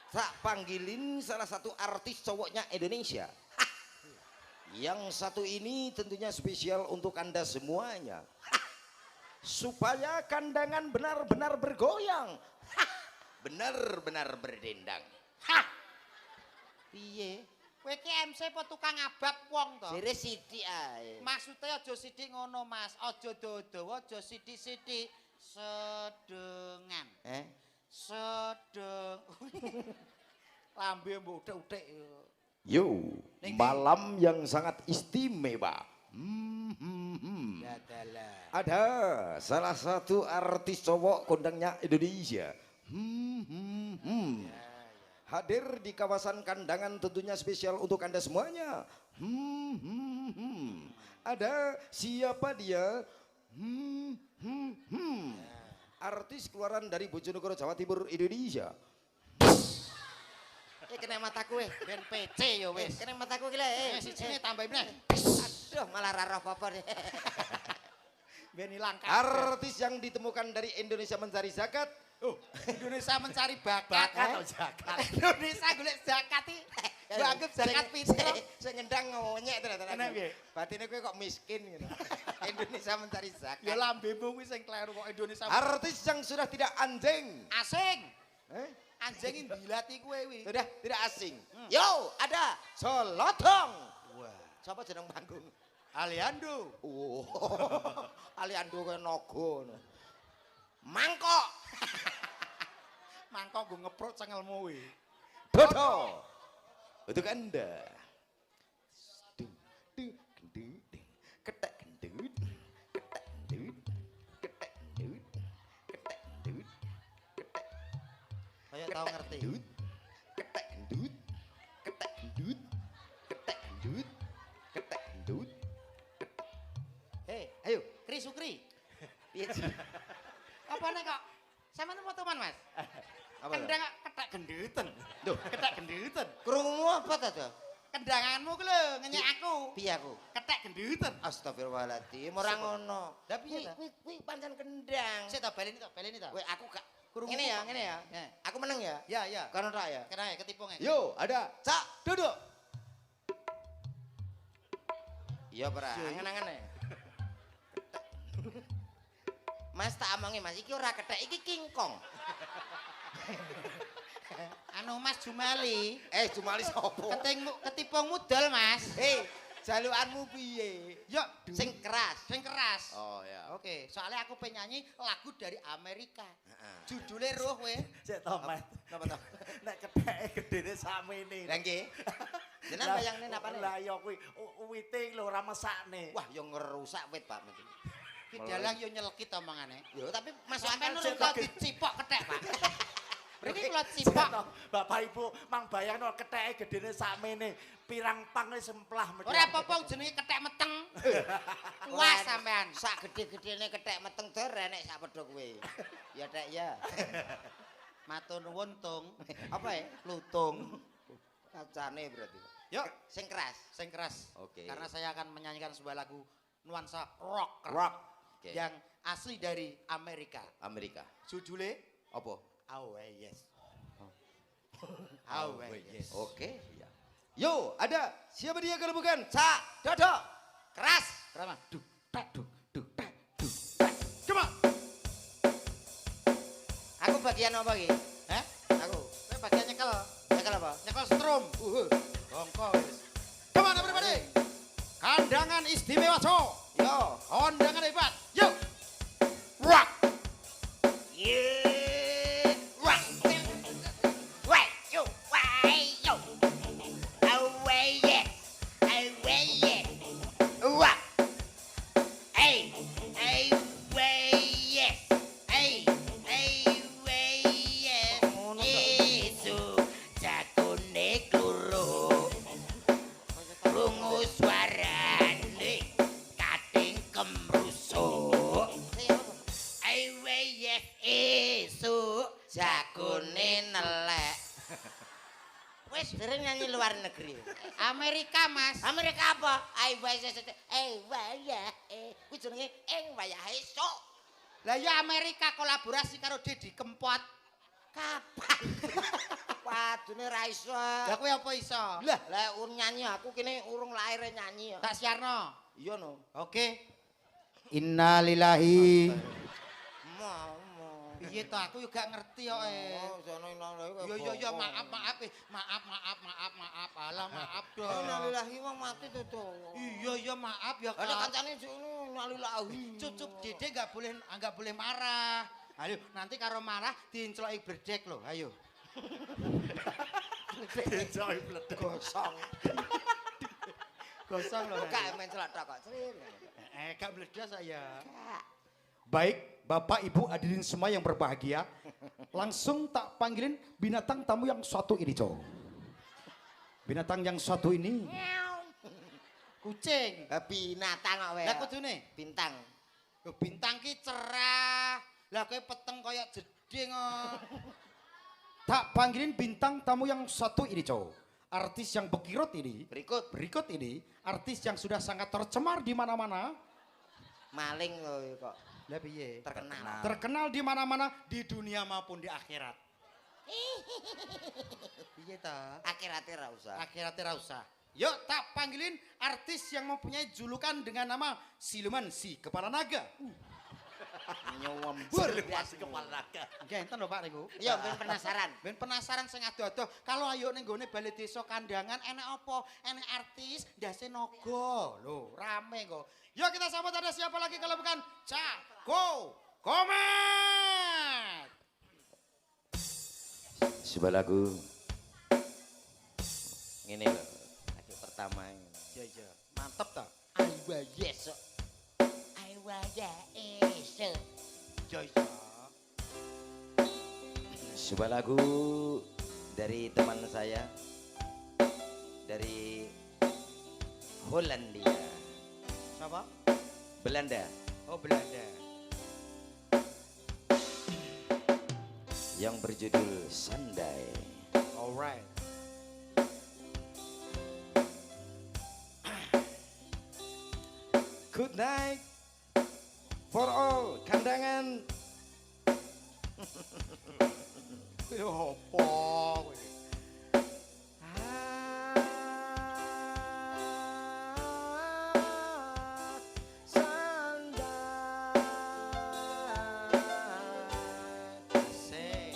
Tak panggilin salah satu artis cowoknya Indonesia. yang satu ini tentunya spesial untuk Anda semuanya. Supaya kandangan benar-benar bergoyang. Benar-benar berdendang. Piye? Kowe iki MC apa tukang abab wong to? Jere sithik ae. Maksudnya aja sithik ngono, Mas. Aja dawa-dawa, aja sithik-sithik. Sedengan. Sedeng. Lambe mbok utek-utek. Yo, Ning malam yang sangat istimewa. Dadalah. Ada salah satu artis cowok kondangnya Indonesia. Hadir di kawasan kandangan tentunya spesial untuk Anda semuanya. Ada siapa dia? Artis keluaran dari Bojonegoro Jawa Timur Indonesia. Kena mataku Ben PC ya wis. Kena mataku iki le. Sijine tambahin meneh. Aduh, malah ra roh apa deh. Ben ilang kabeh. Artis yang ditemukan dari Indonesia Mencari Zakat. Oh, Indonesia mencari bakat. Bakat atau zakat? Indonesia golek zakat iki. Mbok anggap zakat pitro. Sing ngendang ngonyek tenan. Enak piye? Batine kowe kok miskin gitu. Indonesia mencari zakat. Ya lambemu kuwi sing kleru kok Indonesia. Artis yang sudah tidak anjing. Asing. Eh? Anjing dilati kowe kuwi. Sudah tidak asing. Yo, ada Solotong. Wah, siapa jeneng panggung? Aliando. Oh, Aliando kowe naga. Mangkok. Mangkok gue ngeprot cengelmu kuwi. Dodo. Untuk Anda. Dung, dung, gendut, ketek gendut, ketek gendut, ketek gendut, ketek gendut, Kayak tau ngerti. gendut, ketek gendut, ketek gendut, ketek gendut, ketek gendut. Hei, Ayo, Kri Sukri. piye sih? Apa nek kok? Sampeyan foto man, Mas? Apa? Kendang kok ketek genduten. Duh, Ketek genduten. krungu apa ta, Cok? Kendanganmu ku lho ngenyek aku. Piye aku? Ketek genduten. Astagfirullahaladzim, ora ngono. Lah piye ta? Kuwi pancen kendang. Sik ta baleni to. Kowe aku gak Krungu ngene ya, kok. ngene ya. Ya. Aku meneng ya. Ya, ya. Kono tok ya. Kena ya ketipu nge. Yo, ada. Cak, Duduk. iya pra, Yo. angen-angen ya. Mas tak omongi Mas, iki ora kethek, iki kingkong. Anu Mas Jumali, Jumali sapa? ketipu mudal, Mas. Jalukanmu piye? Yo, Sing keras. sing keras. Oh ya. Oke, soalnya aku penyanyi lagu dari Amerika. Heeh. Judulnya Ruh we. Cek tomat. Napa to? Nek ketheke gedene samene. Lah nggih. Jenengan bayangne napane? Lah iya kuwi wite lho ora mesakne. Wah, yo ngerusak wit, Pak. Ki dalang yo nyelekit omongane. Yo tapi masuk Sampeyan akal nurut kok dicipok kethek, Pak. Mriki kula cipok. Bapak Ibu mang bayangno ketheke gedene sakmene, pirang pang wis semplah mesti. Ora apa-apa jenenge kethek meteng. Puas sampean. Sak gede-gedene kethek meteng der enek sak pedho kuwi. Ya Dek ya. Matur nuwun tung. Apa ya? Lutung. Kacane berarti. Yuk, Sing keras. sing keras. Oke. Karena saya akan menyanyikan sebuah lagu nuansa rock. Rock. Oke. Yang asli dari Amerika. Amerika. Judulnya Apa? Away Yes. Away Yes. Oke. Ya. Yo, ada siapa dia kalau bukan Cak Dodo. Keras. Kerama. Duk tak duk tak duk tak. Coba. Aku bagian apa iki? Hah? Aku. Kowe bagian nyekel. Nyekel apa? Nyekel strum. Bongko wis. Come on everybody. Kandangan istimewa, Cok. Yo. Kondangan hebat. Yuk. Rock. Yeah. Rock. Wait, yo. Wait, yo. Away, yes. Away, yes. Rock. Hey. Hey, way, yes. Hey. Hey, way, yes. Isu jakune kluru. Rungu suarane kating kemrusuk. Awe yes esuk jagone nelek. Wes dereng nyanyi luar negeri. Amerika, Mas. Amerika apa? Awe yes ya. Kuwi jenenge ing wayah esuk. Lah ya Amerika kolaborasi karo Dedi Kempot. Kapan? Wadune ra iso. Lah kowe apa iso? Lah, urung nyanyi aku kene urung laire nyanyi. Tak siarno. Iya no. Oke. Innalillahi. Mau. Piye to aku yo gak ngerti kok Oh, sono innalillahi. Yo maaf maaf. Alah maaf dong. Innalillahi wong mati to to. Iya maaf ya Ada Kak. kancane ngono innalillahi. Cucuk Dede gak boleh marah. Ayo nanti karo marah diincloki bledek lho. Ayo. Joy bledek. Gosong lho. Gak men celak tok kok. Gak bledas saya. Baik, Bapak Ibu hadirin semua yang berbahagia, langsung tak panggilin binatang tamu yang satu ini, Cok. Binatang yang satu ini, Kucing. Binatang kok wae. Lah kudune bintang. lho bintang ki cerah. Lah kowe peteng kaya jeding kok. tak panggilin bintang tamu yang satu ini, Cok. Artis yang bekirot ini, berikut ini, artis yang sudah sangat tercemar di mana-mana. Maling lho kok. Lah piye? Terkenal. Terkenal di mana-mana. Di dunia maupun di akhirat. Piye ta? Akhir-akhir ra usah. Akhiratnya ra usah. Yuk tak panggilin artis yang mempunyai julukan dengan nama Siluman si Kepala Naga. Nyewembur Masih kepala naga. Genten lho Pak niku. Iya, ben penasaran. Ben penasaran sing ado-ado. Kalau ayo ning gone bale desa kandangan enek apa? Enek artis ndase naga. Lho, rame kok. Yuk kita sambut ada siapa lagi kalau bukan Cako Komet. Sebuah lagu ngene lho. Lagu pertama ini. Iya. Mantep ta? Aiwa yes. Aiwa yes. Iya. Sebuah lagu dari teman saya dari Hollandia, Siapa? Belanda. Oh, Belanda. Yang berjudul Sandai. Alright. Good night for all kandangan. Yo opo kowe? Asik.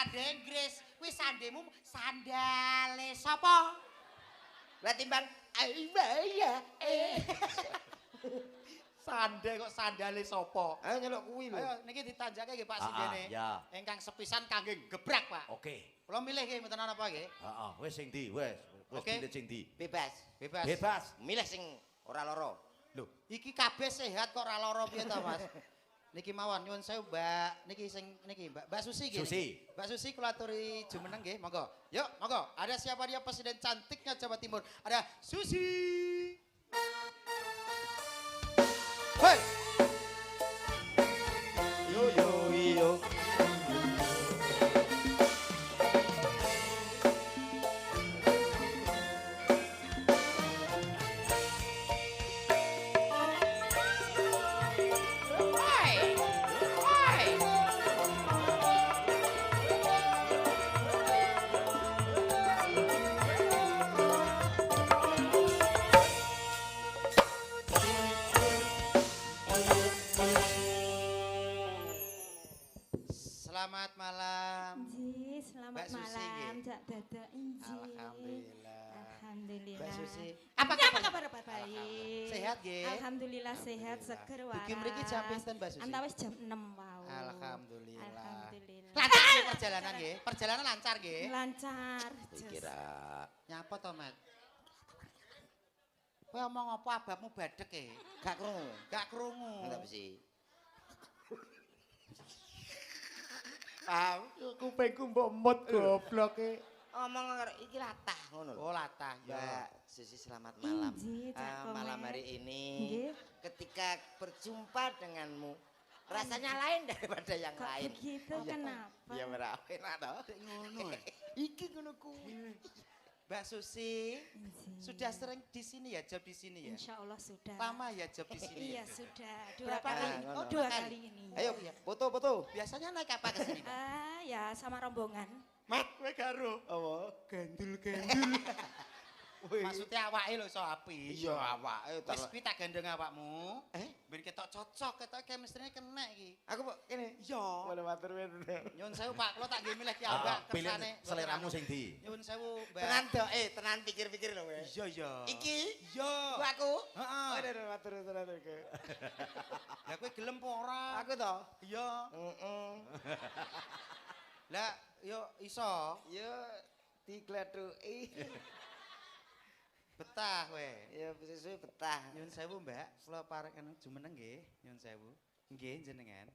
sande Inggris. Kuwi sandemu sandale sapa? Lah timbang ya. Sande kok sandale sapa? Ayo nyeluk kuwi lho. Ayo niki ditanjake nggih Pak Sindene. ya. Ingkang sepisan kangge gebrak, Pak. Oke. Kula milih nggih mboten ana apa nggih. Heeh, wis sing ndi, wis. Wis Oke. pilih sing ndi. Bebas. Bebas. Bebas. Milih sing ora lara. Lho, iki kabeh sehat kok ora lara piye to, Mas? Niki mawon nyuwun sewu, Mbak. Niki sing niki, Mbak Susi nggih. Susi. niki. Mbak Susi kula aturi jumeneng nggih, monggo. Yuk, monggo. Ada siapa dia presiden cantiknya Jawa Timur? Ada Susi. Hei. Yo yo yo. Selamat malam. Inji, selamat Mbak Susi, malam, nggih. Jak Dada Inji. Alhamdulillah. Alhamdulillah. Mbak Susi. Apa kabar baik? Sehat nggih? Alhamdulillah sehat, seger waras. Iki mriki jam pinten, Mbak Susi? Antawis jam 6 wow. Alhamdulillah. Alhamdulillah. Lancar nggih perjalanan nggih? Perjalanan lancar nggih? Lancar. Kira Nyapa to, Mat? Kowe omong apa ababmu badhek e? Gak krungu. Gak krungu. Enggak besi. Kupingku mbok mut goblok e. Omong iki latah ngono lho. Oh, latah ya. Mbak Susi selamat malam. Inji, Cak Komet. Malam hari ini Nggih. ketika berjumpa denganmu rasanya lain daripada yang Kok lain. begitu kenapa? Ya merah enak toh. Ngono e. Iki ngono kuwi. Mbak Susi, Inji. sudah sering di sini ya, job di sini ya? Insya Allah sudah. Lama ya job di sini Iya ya? sudah. Dua Berapa kali. kali? Oh, Ngono. dua Dua kali. kali ini. Ayo foto. Biasanya naik apa ke sini? Ya sama rombongan. Mat, kowe karo. Apa? Gandul-gandul. Maksudnya awake lho iso api. Iya awake Wis kuwi tak gandeng awakmu. Eh? Ben ketok cocok, ketok chemistry kena iki. Aku kok kene. Iya. Boleh matur Nyuwun sewu Pak, kula tak nggih milih ki Ah, ambak pilih kersane. seleramu sing ndi. Nyuwun sewu, Mbak. Tenan tenan pikir-pikir lho kowe. Iya, iya. Iki Iya. ku aku. Heeh. Aduh matur tenan iki. Lah kowe gelem apa ora? Aku toh. Iya. Heeh. Lah yo iso. Ya digladhuki. Betah kowe. Ya sesuai betah. Nyuwun sewu, Mbak. Kula parengen jumeneng nggih. Nyuwun sewu. Nggih, jenengan.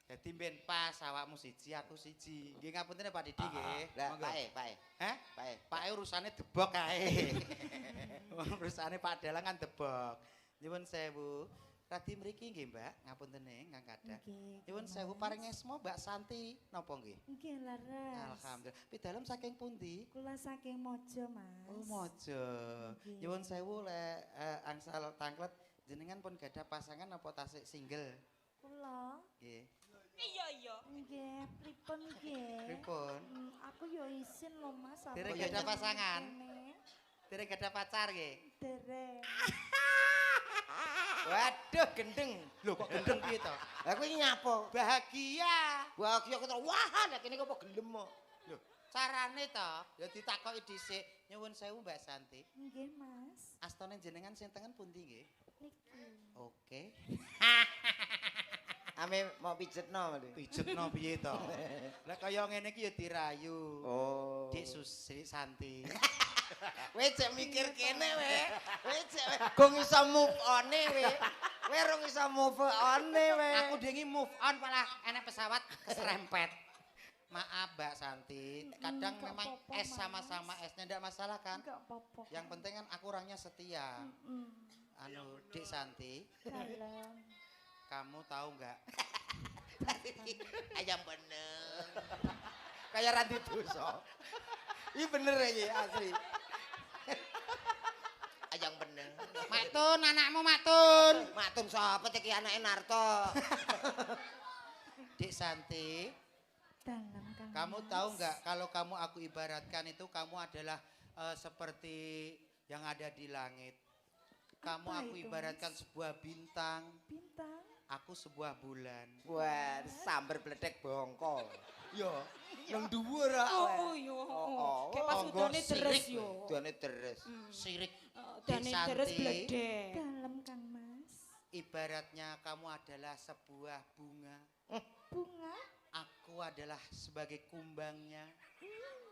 Dadi ben pas awakmu siji, aku siji. Nggih ngapunten Pak Didi nggih. Lah Monggo. pae. Hah? Pae. Pak urusane debok kae. Urusane Pak Dalang kan debok. Nyuwun sewu. Radi mriki nggih, Mbak. Ngapuntene Kang Kadah. Nggih, Nyuwun sewu paring esmo Mbak Santi napa nggih? Nggih laras. Alhamdulillah. Pidalem saking pundi? Kula saking Mojo, Mas. Oh, mojo. Nggih. Nyuwun sewu le angsal tanglet jenengan pun gadah pasangan apa tasik single? Kula Nggih. nggih pripun nggih? Pripun? Aku yo isin lho Mas. Dereng apa gadah yo pasangan? kene. Dereng gadah pacar nggih? Dereng. Waduh gendeng. Lho kok gendeng piye to? Lah kuwi nyapa? Bahagia. Bahagia kok wah nek kene kok gelem kok. Lho, carane to ya ditakoki dhisik. Nyuwun sewu Mbak Santi. Nggih Mas. Astane jenengan sing tengen pundi nggih? Niki. Oke. Ame mau pijetno mesti. Pijetno piye to? Lah kaya ngene iki ya dirayu. Oh. Dik Susi Santi. Kowe cek mikir kene we. Kowe cek gong iso move on-e we. Kowe rung iso move on-e we. Aku dengi move on malah enek pesawat keserempet. Maaf Mbak Santi, kadang Enggak memang apa-apa, es sama-sama esnya ndak masalah kan? Enggak apa-apa. Yang penting kan aku orangnya setia. Anu Dik Santi, Dalam. kamu tahu nggak? Ayam bener. Kayak Randy Doso. Ini bener aja asli. Ayam bener. Maktun anakmu Maktun. Matum sapa iki anake Narto. Dik Santi, Dalam Kang kamu Mas. tahu nggak kalau kamu aku ibaratkan itu kamu adalah seperti yang ada di langit. Kamu Apa aku itu, ibaratkan Mas? sebuah bintang. Bintang. aku sebuah bulan. Wah, sambar bledek bongkol. Yo, nang dhuwur ah. Oh iya, oh. Kayak pas Tonggo udane deres sirik, yo. Tuane deres. Sirik. Udane Dek deres Santi. bledek. Dalam Kang Mas. Ibaratnya kamu adalah sebuah bunga. Bunga. Aku adalah sebagai kumbangnya.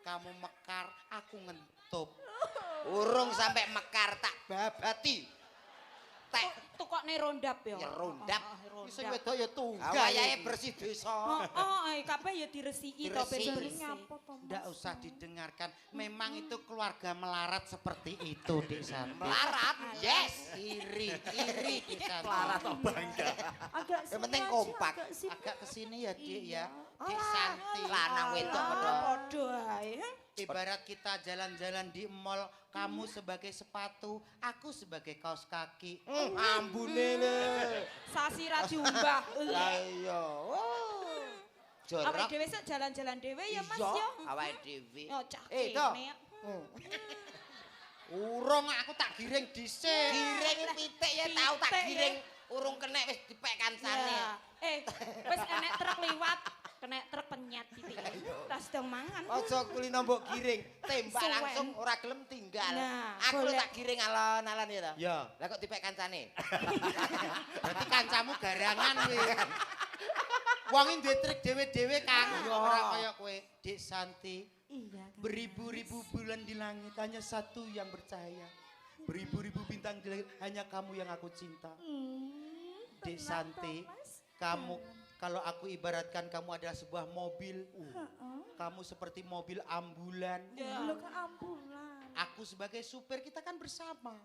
Kamu mekar, aku ngentup. Urung sampai mekar tak babati. Tek Tukokne rondap yo. Ya, rondap. Sing Rondap. wedok ya tunggal. gawayae bersih desa. Kabeh ya diresiki to Diresiki. bersih. Nyapa to Mas? Ndak usah didengarkan. Memang itu keluarga melarat seperti itu, Dik Santi. Melarat. Yes. Iri Dik Santi. Clara to bangga. Agak Yang sini penting aja, kompak. agak sini. Agak kesini ya, Dik ya. Iya. Dik Santi. Lanang wedok padha. Padha ae. Ibarat kita jalan-jalan di mall, kamu sebagai sepatu, aku sebagai kaos kaki. Ambune le. Sasi ra diumbah. Lah iya. Awake Jorok. dhewe sak jalan-jalan dhewe ya Mas Iya, yo. awake dhewe. Yo cah Toh. kene. Urung aku tak giring dhisik. Giring pitik ya tau tak Pitik, giring. Urung kenek wis dipek kancane. Ya. Wis enek truk liwat, kena truk penyet titik. Tas dong mangan. Aja kulino mbok giring, tembak Suwen. langsung ora gelem tinggal. Nah, Aku lho boleh. tak giring alon-alon ya to. Ya, Lah kok dipek kancane? berarti kancamu garangan kuwi. Wong iki duwe trik dhewe-dhewe Kang, ora kaya kowe, Dik Santi. Iya Kang. Beribu-ribu bulan di langit hanya satu yang bercahaya. Beribu-ribu bintang di langit hanya kamu yang aku cinta. Dik tenang Santi, toh, Mas. kamu kalau aku ibaratkan kamu adalah sebuah mobil. Heeh. Kamu seperti mobil ambulan. Lo ke ambulan. Aku sebagai supir kita kan bersama.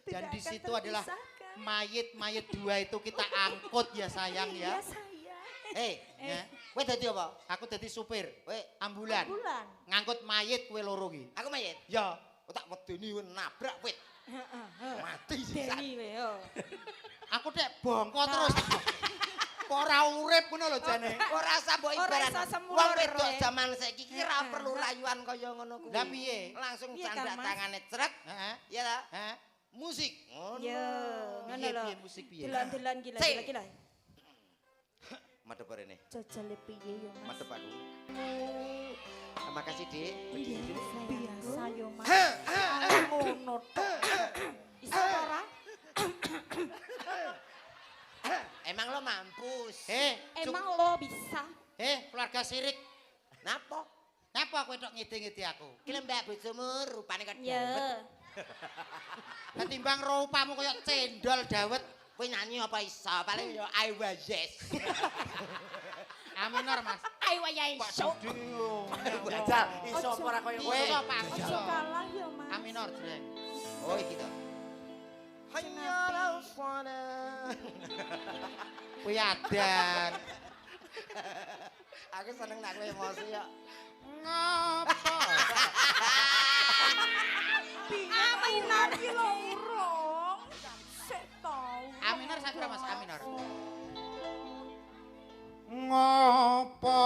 Tidak Dan di akan situ adalah terpisahkan. mayit-mayit dua itu kita angkut ya sayang Iya ya. sayang. Ya. Kowe dadi apa? Aku jadi supir Kowe ambulan. Ambulan. Ngangkut mayit kue loro ki. aku mayit. Ya, Oh, tak wedeni nabrak wit. Mati sih. Deni we yo. aku dek bongko terus. Kok ora urip ngono lho jane. Ora usah mbok Ora ibarat. iso semulur, Wong wedok we. zaman saiki ki ora perlu rayuan kaya ngono kuwi. Lah piye? Langsung Piye, candak Kang Mas? tangane crek. Heeh. Ya ta? Heeh. Musik. Ngono. Yo, ngono Piye lho. piye musik piye? Delan-delan gila Sing. gila. Madhep rene. Jajal piye yo Mas? Madhep aku. Terima kasih, Dik. Iya, biasa yo Mas. Ngono tok. Iso ora? Emang lo mampus? Emang lo bisa? Keluarga sirik. Napa? Napa kowe tok ngidi-ngidi aku? Ki mbak bojomu rupane kok dawet. Ya. Ketimbang rupamu koyo cendol dawet. Kowe nyanyi apa iso? Paling yo I was yes. Aminor, Mas. Ayo wayahe iso. Jajal iso apa ora kaya kowe? Iso, Pak. Ojo Iso. kalah yo Mas. Aminor, Jreng. Oh iki to. Hanya rawana. Kuwi adan. Aku seneng nek kowe emosi ya. Ngapa? Aminar ki lho urung. Sik tau. Aminor sakra Mas, Aminor. Ngapa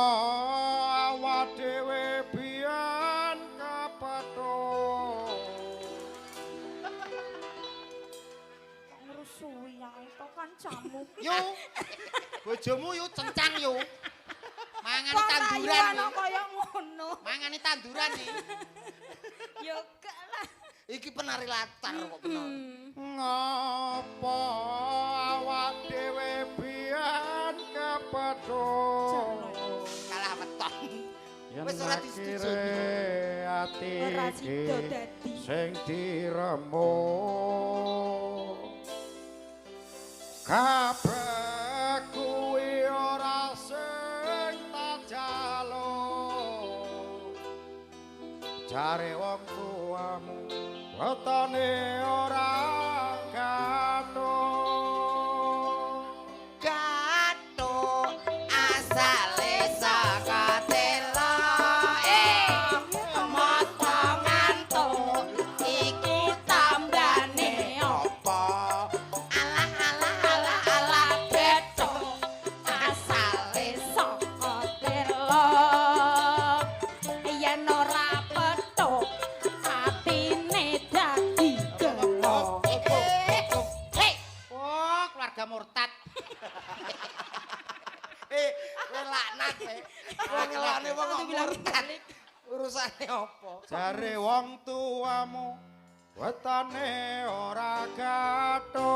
awak dhewe biyen kepethuk Kok ngrusui ae to kancamu. Yo. Bojomu yo cencang yo. Mangani Wong tanduran. rayuan yo. kaya ngono. Mangani tanduran nih. Yo gak lah. Iki penari latar kok bener. ngapa awak dhewe biyen kepethuk Kalah weton. yen Wis ora disetujui. akhire ati Ora iki sida dadi. sing diremuk kabeh kuwi ora sing tak jaluk jare wong tuamu wetone ora gathuk Gathuk asale saka tela moto ngantuk iki tambane apa alah alah alah alah betok Asale saka telo. Yen ora petuk atine dadi gelo. Hei Oh, keluarga murtad. Urusane apa? Jare wong tuamu wetane ora gathuk.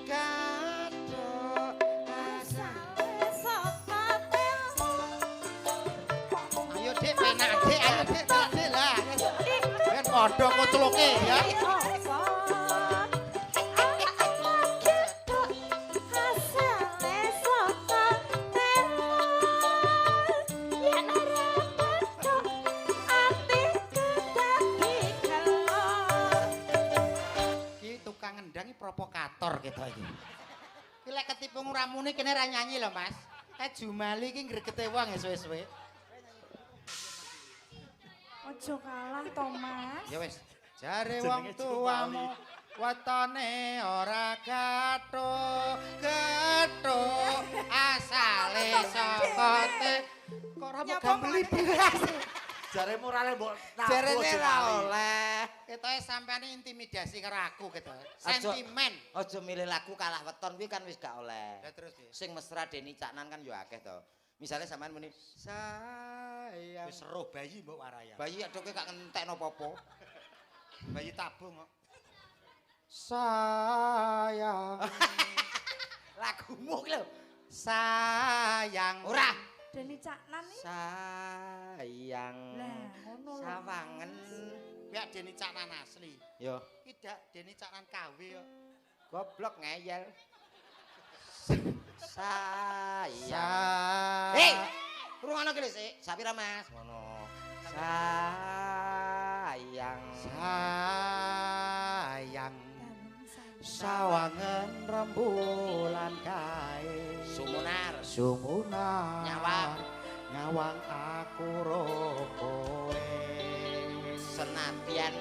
Gathuk Asale saka telmu. Ayo Dik, penak Dik, ayo Dik, Dik lah. Ben padha kucluke ya. Iki tukang ngendang iki provokator kita iki. Iki lek ketipu nguramune kene ra nyanyi lho, Mas. Jumali iki gregete wong ya suwe-suwe. Ojo kalah Thomas. Ya wis. Jare wong tuamu wetone ora gathuk, gathuk asale saka te. Kok ora mau gambeli beras. Jare murale mbok nabuh. jarene ra oleh. Ketoke sampean intimidasi karo aku gitu. Sentimen. Aja milih lagu kalah weton kuwi kan wis gak oleh. Ya terus piye? Sing mesra Deni Caknan kan yo akeh to. Misalnya sampean muni sayang. Wis roh bayi mbok waraya. Bayi adoke gak ngentekno apa-apa. Bayi tabung kok. Sayang. Lagumu ki lho. Sayang. Ora. Deni Caknan nih. Sayang. Lah, ngono lho. Sawangen. Ya Deni Caknan asli. Yo, Tidak Deni Caknan KW yo. goblok ngeyel. Sayang. Sayang. Hei, rungono ki lho sik. Sapira Mas? Ngono. Sayang. Sayang. Danung sayang. Sawangen rembulan kae. Sumunar. Sumunar. Nyawang. Nyawang aku roh kowe. Senadyan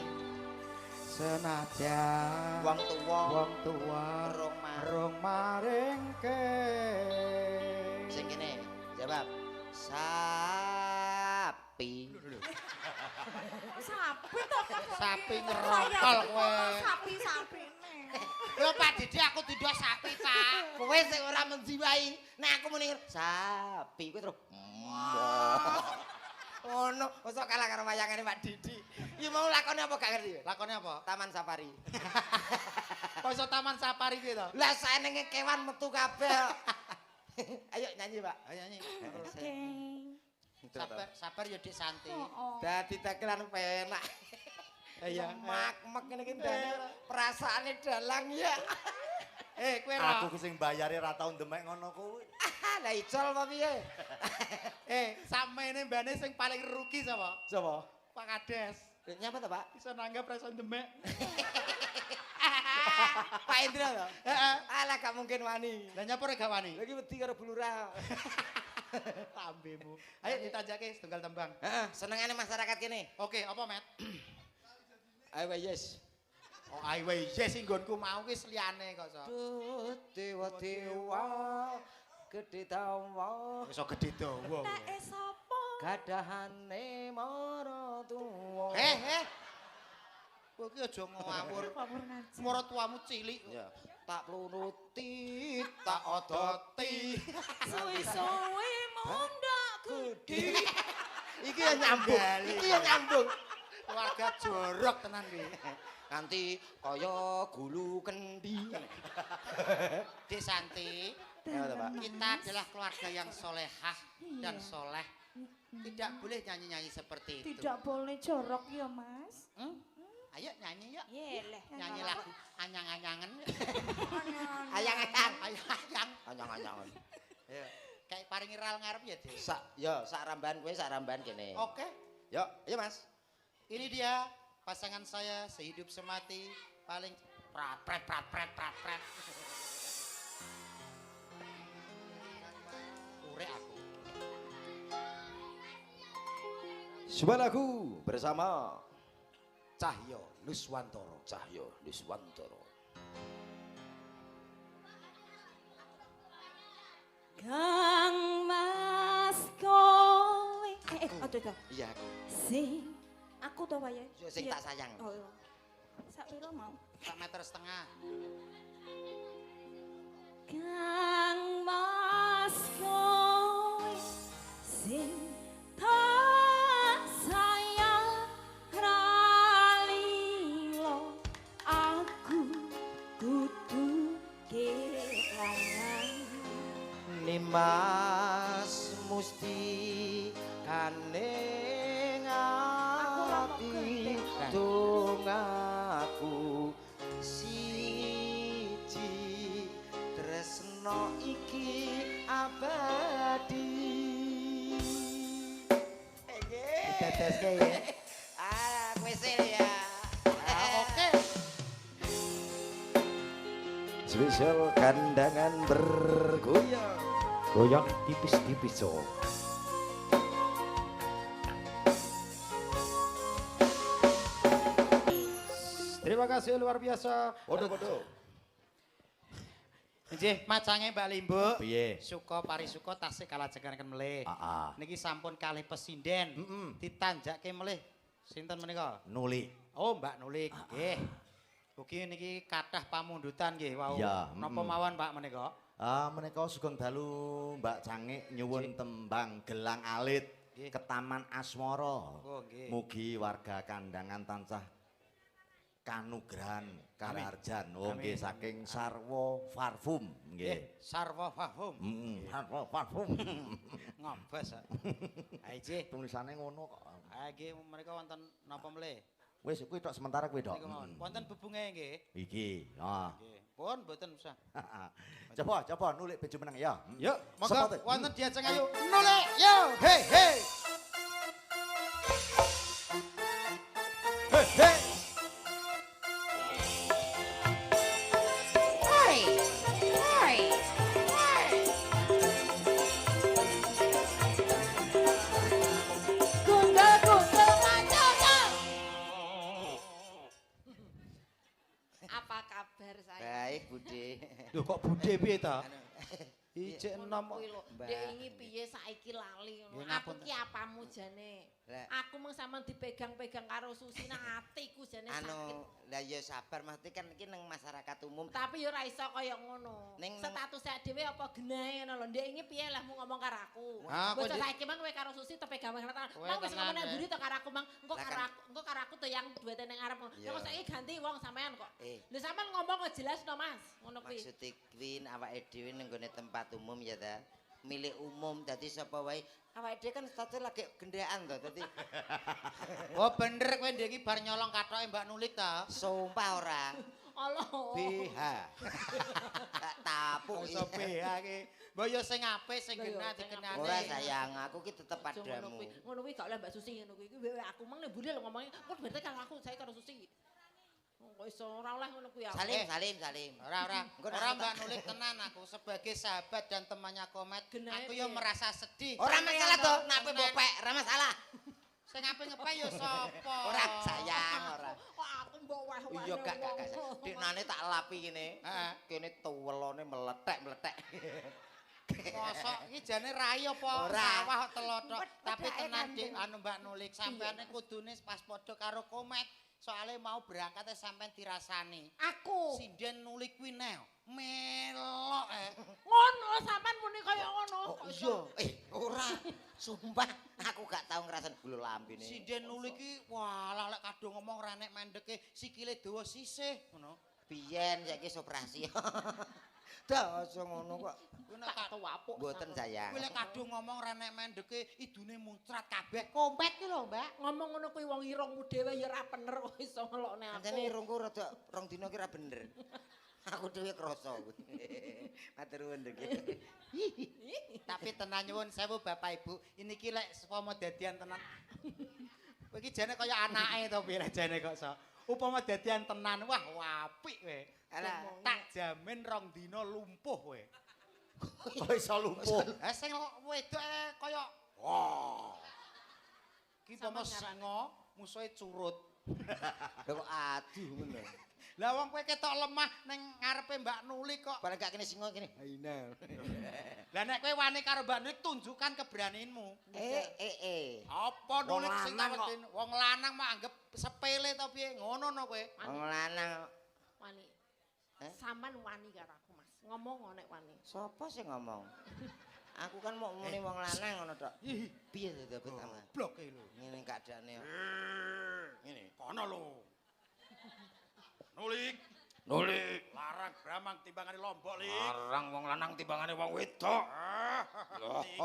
Senadyan wong tuwa wong tua rong mar. rong maringke. Sing kene, jawab. Sapi. Sapi to Mas. Sapi Saya ngerokol kowe. Sapi-sapi nih. Lho Pak Didi aku tidak sapi, Pak. Kowe sing ora menjiwai. Nek aku muni sapi kuwi terus. Oh no, mosok kalah karo wayangane Pak Didi. Iki mau lakone apa gak ngerti? Lakone apa? Taman Safari. Kok taman safari gitu? Lah saenenge kewan metu kabeh. Ayo nyanyi, Pak. Ayo nyanyi. Oke. Sabar, sabar ya Dik Santi. Oh. Dadi dagelan penak. Iya. Mak-mak ngene iki ndane perasaane dalang ya. Kowe Aku ki sing bayare ra tau ndemek ngono kuwi. Lah icol apa piye? samene mbane sing paling rugi sapa? Sapa? Pak Kades. Nyapa to, Pak? Iso nanggap ra iso demek. Pak Indra to? Heeh. Alah gak mungkin wani. Lah nyapa rek gak wani? Lagi wedi karo bulura. Tambemu. Ayo ditajake setunggal tembang. Heeh, senengane masyarakat kene. Oke, apa, Met? Ayo yes. Oh, ayo yes sing nggonku mau ki liyane kok, So. Duh, dewa-dewa gedhe tawa Iso gedhe dawa. Nek sapa? gadahane maratuwa. Kowe ki aja ngawur. Ngawur ngaji. Maratuwamu cilik. Ya, tak plunuti, tak odoti. Suwi-suwi mundak gede. Iki ya nyambung. Iki ya nyambung. Keluarga jorok tenan kuwi. Nanti kaya gulu kendi. Dik Santi, Ya, Pak. kita adalah keluarga yang solehah dan soleh. Tidak boleh nyanyi-nyanyi seperti itu. Tidak boleh jorok ya, Mas. Ayo nyanyi yuk. Yeleh. Nyanyi lagu anyang-anyangan. Ayang-ayang. Ayang-ayang. Anyang-anyangan. Ya. Kayak paringi ral ngarep ya, Dik. Sak ramban kowe sak ramban kene. Oke. Yo, iya Mas. Ini dia pasangan saya sehidup semati paling prat. Urek aku. Sebuah lagu bersama Cahyo Nuswantoro. Cahyo Nuswantoro. Kang Mas kowe. Aduh. Iya aku. Sing aku to wae. Yo sing tak sayang. Oh iya. Sak pira mau? 1,5 meter. Kang Mas kowe sing Mas musti kaning ati dongaku siji tresno iki abadi. Teteske ya. Kuisil ya. Oke. Spesial kandangan bergoyang. Goyang tipis-tipis so. Terima kasih luar biasa. Podo-podo. Nggih, macange Mbak Limbu. Piye? Suka parisuka tasih kalajengaken melih. Heeh. Niki sampun kalih pesinden. Ditanjake melih. Sinten menika? Nuli. Oh, Mbak Nulik. Nggih. Ugi niki kathah pamundutan nggih wau. Iya, Napa mawon Pak menika? Menika sugeng dalu Mbak Cangik nyuwun tembang Gelang Alit Nggih. ke Taman Asmara. Oh, nggih. Mugi warga kandangan tansah kanugrahan kararjan. Oh nggih saking Sarwa Parfum nggih. Sarwa Fahum. Sarwa Parfum. Ngobos. Ha nggih. Tulisane ngono kok. Ha nggih menika wonten napa melih? Wis kuwi tok sementara kuwi tok. Niku mawon. Wonten bebunge nggih. Iki. Ah. Nggih. Pun mboten usah. Coba nulik baju meneng ya. Yuk, Monggo Sepote. wonten diajeng ayo nulik yo. Hei hei. Apa kabar saya? Baik, Bude. Loh kok bude piye ta? Ijek enom. Kuwi lho, Mbak. Dek ini piye saiki lali ngono. Nggih, Aku ngapun. ki apamu jane? Lah. Aku mung sampean dipegang-pegang karo Susi nang atiku jane sakit. Lah ya sabar mesti kan iki nang masyarakat umum. Tapi ya ora iso kaya ngono. Ning- Status saya dhewe apa genahe ngono lho. Ndek ini piye lah mu ngomong karo aku. Ah, Bocah kowe di- saiki mang kowe karo Susi tepegang-pegang tangan. Kowe Mang wis tenan, ngomong nang eh. mburi to karo aku mang. Engko Lah karo kan- aku, engko karo aku to yang duwete ning arep. Iya. Kok saiki ganti wong sampean kok. Eh. Lha sampean ngomong kok jelas no Mas. Ngono kuwi. Maksud kuwi awake dhewe ning gone tempat umum ya ta. Milik umum dadi sapa wae. Awake dhewe kan status lagi gendaan to. Dadi Oh bener kowe ndek iki bar nyolong kathoke Mbak Nulik ta? sumpah ora. Allah. BH. Tapuk. Iso PH ki. Mbok yo sing apik sing Lah yo, genah sing dikenane. Ora sayang, aku ki tetep Aja padamu. Ngono kuwi gak oleh Mbak Susi ngono kuwi. Kuwi aku mang nek buri lho ngomongnya, kok berarti karo aku, saya karo Susi. Kok iso ora oleh ngono kuwi aku. Salim. Ora. Engko Ora nak- Mbak Nulik tenan aku sebagai sahabat dan temannya Komet. Genahe Aku yo piye? merasa sedih. Ora Sampeyan masalah to, kok nak kowe tenan. bopek, ora masalah. Sing apik ngepek yo sapa? Ora sayang, ora. Kok aku mbok weh-weh. Iya gak. Diknane tak lapi kene. Heeh. Kene tuwelone meletek. Mosok iki jane rai apa Ora. sawah kok telothok. Tapi Wedake tenan kandeng. Dik, anu Mbak Nulik sampeyan kudune pas padha karo Komet. Soale mau berangkate sampean dirasani. Aku. Sinden Nulik kuwi neo. Melok Ngono sampean muni kaya ngono. Oh Kok iya, iso? ora. Sumpah aku gak tau ngerasain bulu lambene. Sinden Nulik ki walah lek kadung ngomong ra nek mendeke sikile dawa sisih ngono. Biyen saiki operasi. Dah aja ngono kok. Kuwi nek Tak tuwapuk. Mboten sayang. kuwi lek kadung ngomong ra nek mendeke idune muncrat kabeh Komet ki lho, Mbak. Ngomong ngono kuwi wong irungmu dhewe ya ora bener kok iso ngelokne aku. Pancene irungku rada rong dina ki ra bener. Aku dhewe krasa. Matur nuwun Dek. Tapi tenan nyuwun sewu Bapak Ibu, ini ki lek upama dadian tenan. Kowe iki jane kaya anake to piye lek jane kok iso. Upama dadian tenan, wah apik kowe. Alah. Tak jamin 2 dina lumpuh kowe. Kok iso lumpuh. Ha sing wedok kaya wah. Ki upama singa musuhe curut. Lha kok aduh ngono. Lah wong kowe ketok lemah ning ngarepe Mbak Nulik kok. Bareng gak kene singa kene. Haina. Lah nek kowe wani karo Mbak Nulik tunjukkan keberanianmu. Apa Wong nulik sing lanang kok. tawetin? Wong lanang mah anggap sepele to piye? Ngono no kowe. Wong lanang Wani. Eh? Sampean wani karo aku, Mas. Ngomong nek wani. sapa sing ngomong? Aku kan mau muni wong lanang ngono tok. Piye to pertama? Blok e lho. Ngene keadaane. Ngene. Kono lho. Nulik. Nuli. Larang bramang timbangane lombok, Lik. Larang wong lanang timbangane wong wedok.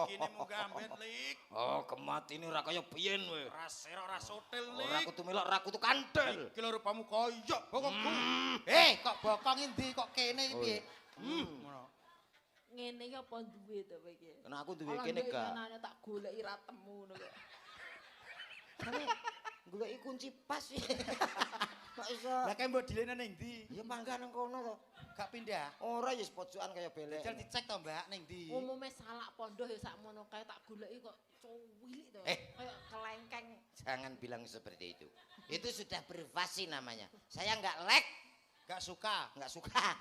Iki ne munggah amben, Lik. Oh, kematine ora kaya biyen kowe. Ora serok ora sotil, Ora Lik. kudu melok, ora kudu kandel. Iki lho rupamu koyok bokongku. Kok bokong endi kok kene iki piye? Ngono. Ngene iki apa duwe to kowe iki? Kena aku duwe kene gak. Nane tak goleki ra temu ngono kok. Sampe goleki kunci pas sih. Kok iso? Lah kae mbok dilene ning ndi? Ya mangga nang kono to. Gak pindah. Ora ya pojokan kaya belek. Jal dicek to, Mbak, ning ndi? Umume salak pondok ya sakmono kae tak goleki kok cuwilik to. Kayak kelengkeng. Jangan bilang seperti itu. Itu sudah privasi namanya. Saya nggak like, Gak suka. nggak suka.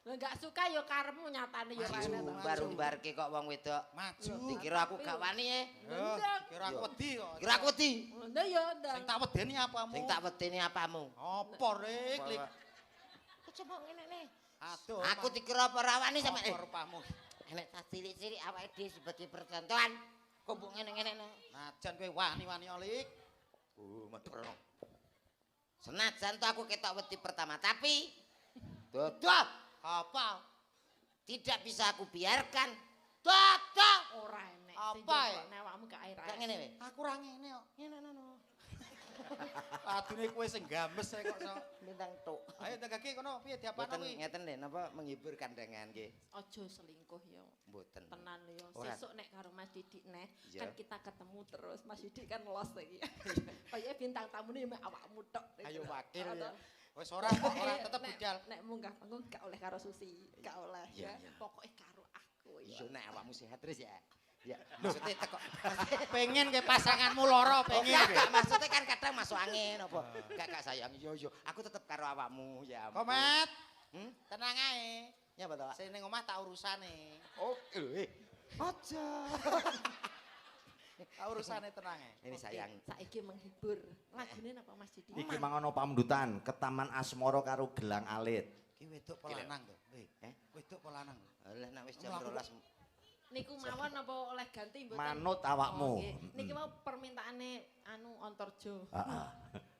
Lah enggak suka ya karepmu nyatane ya ra enak to. Umbar-umbarke kok wong wedok. Maju. Dikira aku gak wani ya. Kira aku wedi kok. Kira aku wedi. Ndak ya ndak. Sing tak wedeni apamu? Sing tak wedeni apamu? Apa, Rik? Lik. Coba ngene nih. Aduh. Aku dikira apa rawani sama Apa rupamu? Enek tas cilik-cilik awake dhewe sebagai percontohan. Kumpul ngene-ngene. Najan kowe wani-wani, Lik. Madrono. Senajan tuh aku ketok wedi pertama, tapi dodok Apa? tidak bisa aku biarkan. Dodok. Ora enek. Apa, ya? Nek awakmu gak air. Kayak ngene weh. Aku ra ngene kok. Ngene ngono. Adune kowe sing games ae kok. Bintang tok. Ayo tegake kono piye diapano Mboten kuwi? ngeten lho napa menghibur kandangan nggih. Aja selingkuh ya. Mboten. Tenan ya. Ora. Sesuk nek karo Mas Didik neh, Iya. kan kita ketemu terus. Mas Didik kan los iki. Kayake bintang tamune ya mek awakmu tok. Ayo wakil Atau- ya. Wis ora tetep Nek- budal. Nek munggah panggung gak oleh karo Susi, gak oleh Iya, ya. iya. Pokoke karo aku ya. Iya nek awakmu sehat terus ya. Ya, maksudnya teko. Pengen ke pasanganmu loro pengen. Enggak, maksudnya kan kadang masuk angin apa. Enggak sayang. Yo. Aku tetep karo awakmu ya. ampun. Komet. Hmm? Tenang ae. Ya betul. Sing ning omah tak urusane. Oh, aja. Tak urusane tenang ae. Ini sayang. Saiki menghibur. Lagune napa Mas Didik? Iki mangono pamdutan ke Taman Asmara karo Gelang Alit. Ki wedok apa lanang to? Wedok apa lanang? Lah nek wis jam 12 Niku mawon apa oleh ganti mboten? Manut awakmu. Oh, nggih. Niki mau permintaane anu Antarjo. Heeh.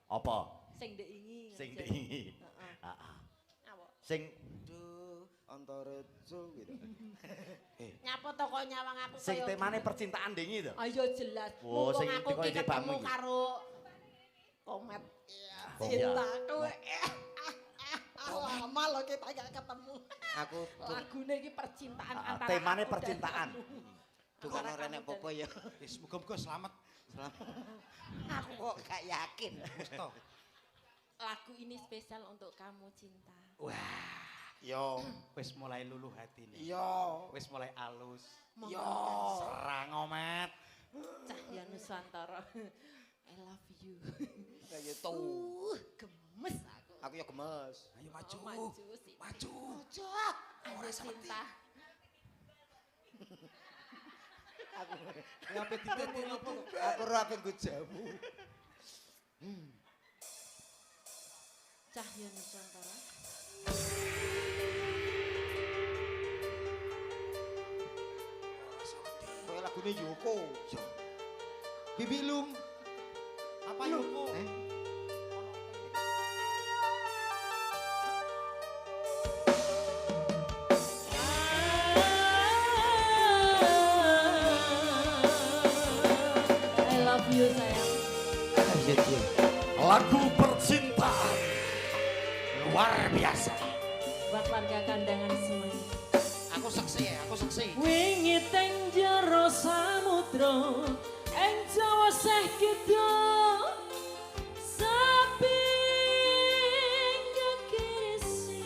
Apa? Sing ndek ingi. Sing Jan. diingi. Heeh. Heeh. Apa? Sing Duh, Antarejo gitu. Nyapa to kok nyawang aku sing kaya temane gini? percintaan dingi to. Ayo jelas. Oh, Mumpung sing aku koyo ki di ketemu Bangui. karo Komet. Oh, Cintaku. Lama lo kita gak ketemu. Aku Lagune iki percintaan antara temane aku dan percintaan. kamu. bukan Antara ora nek kamu dan- popo ya. Wis muga-muga selamat. Aku kok gak yakin. Wis to. Lagu ini spesial untuk kamu cinta. Yo, wis mulai luluh hatine. Iya. Wis mulai alus. Yo. Serang omet. Cahya Nusantara. I love you. Kayak gitu. Gemes aku. Aku ya gemes. Ayo maju. Oh, maju sih. Maju. Ayo cinta. Ngape ditete opo? Aku ora pengen jamu. Cahya Nusantara. Kowe lagune Yoko. Bibi Lum. Apa Yoko? I love you sayang. Lagu percintaan luar biasa. Buat warga kandangan semuanya. Aku seksi ya, aku seksi. Wingi teng jero samudra ing Jawa seh kidul sapi ngekisi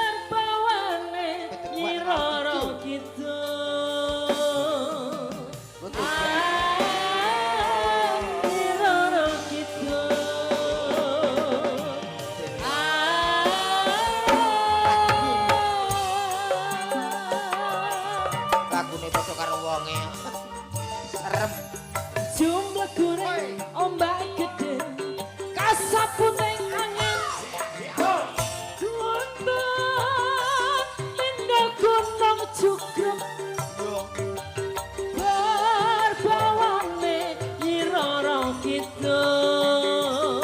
berbawane nyiroro kidul nyiroro kidul Lagune padha karo wonge. Serem. Jumlah goreng ombak gede kasaputing angin Tumpah indah gunung cukup berbawane nyiroro kidul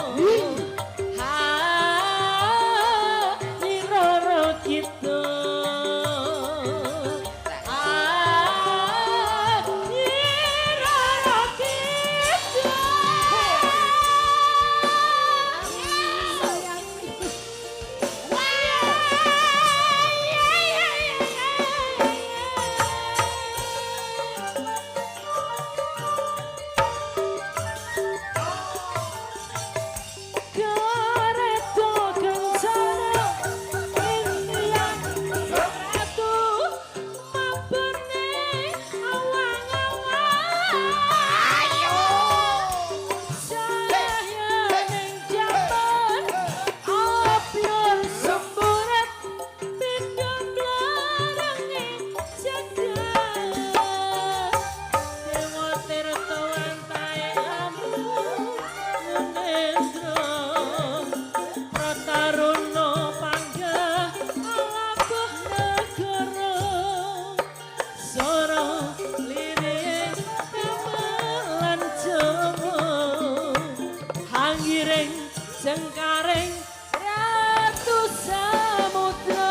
sengkaring ratu samudra.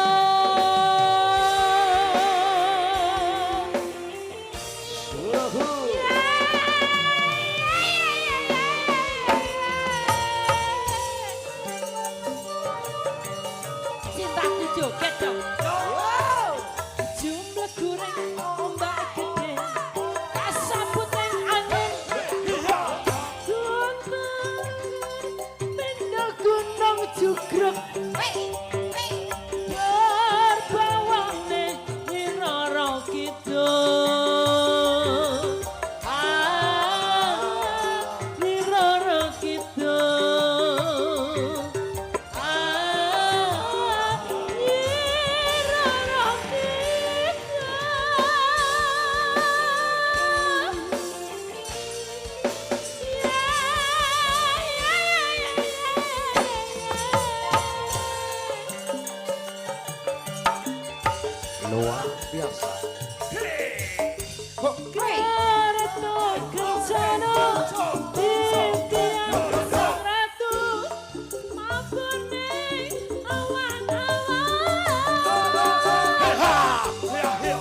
Cintaku joget dong. Jumlah kurang ombak gede, kasabut yang angin. Gunung, gunung jugruk. Berbawane nyiroro kidul. Nyiroro kidul. Nyiroro Luar biasa. Karena kencana impian sang ratu mabune awan-awan.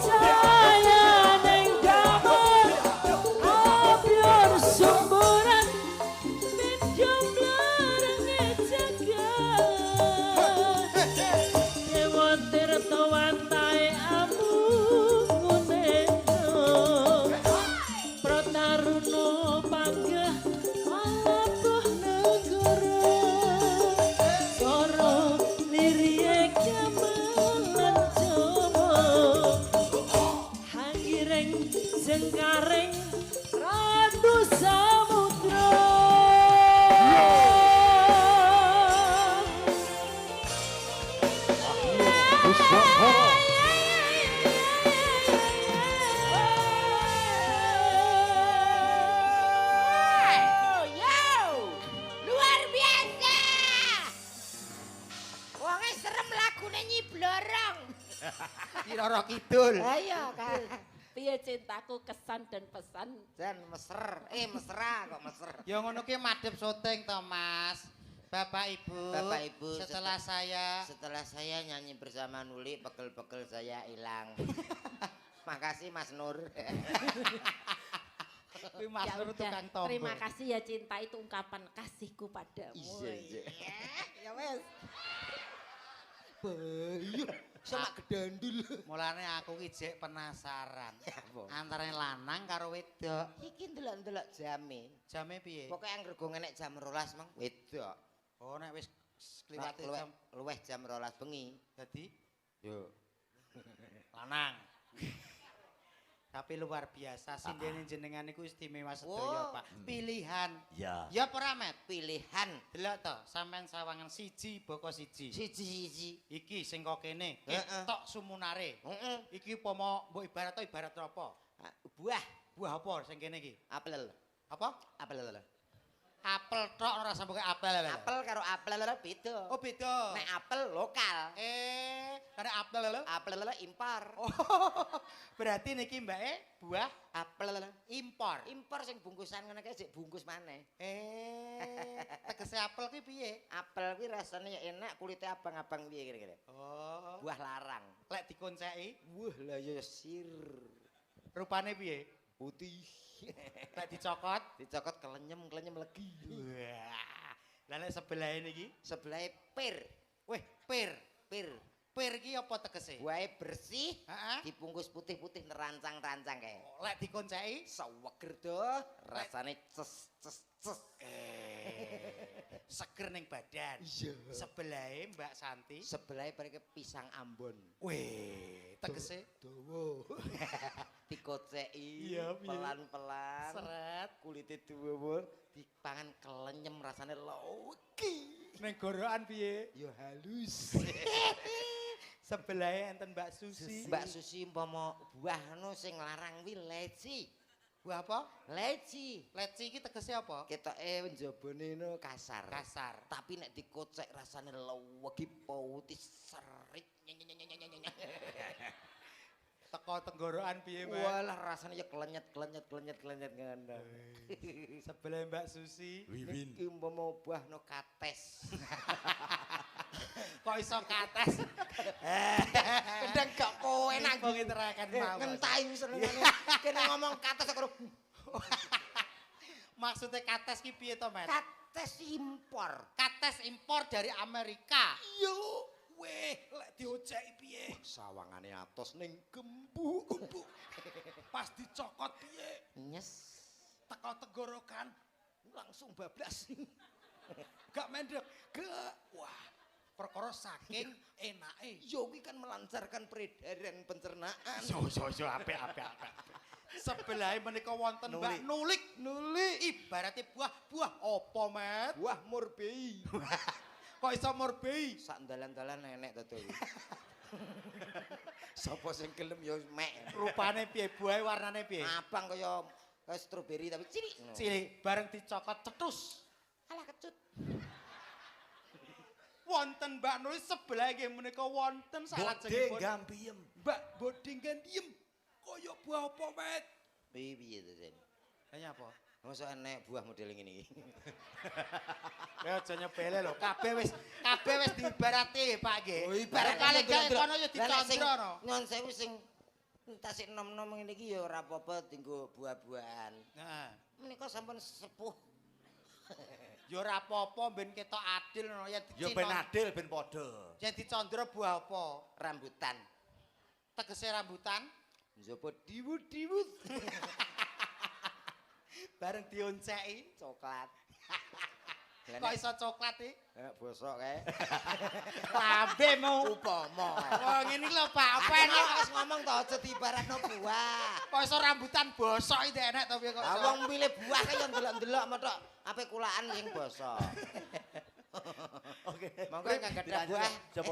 Cahaya ning damar abyar sumburan menjumlarane jagat. Dewa tirta wantae amunguneno Prataruna panggah alabuh negara. Sora liriye gamelan jama hangiring sengkaring ratu samudra. Luar biasa. Wonge serem lagune Nyi Blorong. Nyiroro kidul. Ayo, Kak. Piye cintaku kesan dan pesan? Jan mesra kok mesra. Ya ngono ki madhep syuting to, Mas. Bapak Ibu. Bapak Ibu, setelah saya nyanyi bersama Nuli, pegel-pegel saya hilang. Makasih Mas Nur. kuwi Mas Ya Nur udah, tukang tombo. terima kasih ya cinta itu ungkapan kasihku padamu. Iya. Ya wes. Bayu, semak gedandul. Mulane aku ki jek penasaran. Antara lanang karo wedok. Iki ndelok-ndelok jame. Jame piye? Pokoke anggere go ngenek jam 12 mang wedok. Oh, nek wis Nek kliwate jam luweh jam 12 bengi. dadi Yo. lanang. Tapi luar biasa, sindene jenengan iku istimewa sedaya, Wow. Pak. Pilihan. Ya. Ya ora Met? Pilihan Delok to, sampean sawangan siji boko siji. siji-siji. Iki sing kok kene, Heeh. ketok sumunare. Heeh. Iki upama mbok ibarat apa? Buah Buah apa sing kene iki? apel. Apa? Apel. Apel tok ora sampe apel. Apel karo apel beda. Oh, beda. Nek apel lokal. Karena apel lho. Apel impor. Oh, berarti niki mbake buah Apel impor. impor sing bungkusan ngene kae sik bungkus maneh. Tegese apel ki piye? Apel kuwi rasane ya enak, kulite abang-abang piye kira-kira. Oh, Buah larang. lek dikonceki Wah, lah ya sir. rupane piye? Putih. Lek dicokot, Dicokot kelenyem legi. wah. Lah nek sebelahe niki, Sebelahe pir. weh, pir. Pir. Pir ki apa tegese? Buahe bersih, Heeh. dibungkus putih-putih nerancang-rancang kae. Lek dikonceki, Seweger doh, rasane ces. seger ning badan. Iya. Sebelahe Mbak Santi, Sebelahe pareke pisang Ambon. weh, tegese Dawa. Dikoceki Iya, piye? pelan-pelan. seret Kulite dawa, dipangan kelenyem rasane legi. ning gorokan piye? Ya halus. Sebelahe enten Mbak Susi. Mbak Susi umpama buah anu sing larang kuwi leci. Buah apa? Leci. Leci iki tegese apa? Ketoke njabane no kasar. Kasar. Tapi nek dikocek rasane legi putih serik. Teko tenggorokan piye, Mas? Walah rasane ya klenyet ngono. Sebelah Mbak Susi. Iki umpama buahno kates. Kok iso kates? Kendang gak kowe nang ngiteraken mawon. ngentahi senengane. Kene ngomong kates karo Maksudnya kates ki piye to, Mas? kates impor. Kates impor dari Amerika. Yo, weh, lek diojeki piye? Sawangane atos ning gembuk. Pas dicokot piye? Nyes. Teko tenggorokan Langsung bablas. gak mendek. Gak. Wah, perkara saking enake. Yo kuwi kan melancarkan peredaran pencernaan. Yo apik. Sebelah menika wonten Mbak Nulik. Ibaratnya buah apa, Mas? Buah murbei. Kok iso murbei? Sak dalan-dalan nenek to to. Sapa sing gelem ya mek. Rupane piye? Buahe warnane piye? Abang kaya stroberi tapi cilik. Cilik, bareng dicokot cetus. Alah kecut. Wonten Mbak Nulis sebelah nggih menika wonten salajengipun. Gambiem. Mbak boding kan diem. Kaya buah apa, Met? Piye to, Sen? Hanya apa? Mosok enek buah model ngene iki. Ya aja nyepele lho. Kabeh wis diibarati, Pak nggih. Oh, ibarat kali gawe kono ya dicondrono. Nyon sewu sing tasik nom-nom ngene iki ya ora apa-apa dienggo buah-buahan. Nah, Menika sampun sepuh. ya ora apa-apa ben ketok adil ngono ya Ya ben adil ben padha. Yen dicondro buah apa? Rambutan. Tegese rambutan Njopo diwut-diwut. bareng dionceki. Coklat. Kok iso coklat iki? Bosok kae. Lambemu. Upama. Oh ngene iki lho Pak, apa Apa enak? wis ngomong to aja diibaratno buah. Kok iso rambutan bosok iki enak to piye kok Ah iso? wong milih buah kae yo ndelok-ndelok matok ape kulaan sing bosok. Oke. Monggo kang gadah buah. Coba.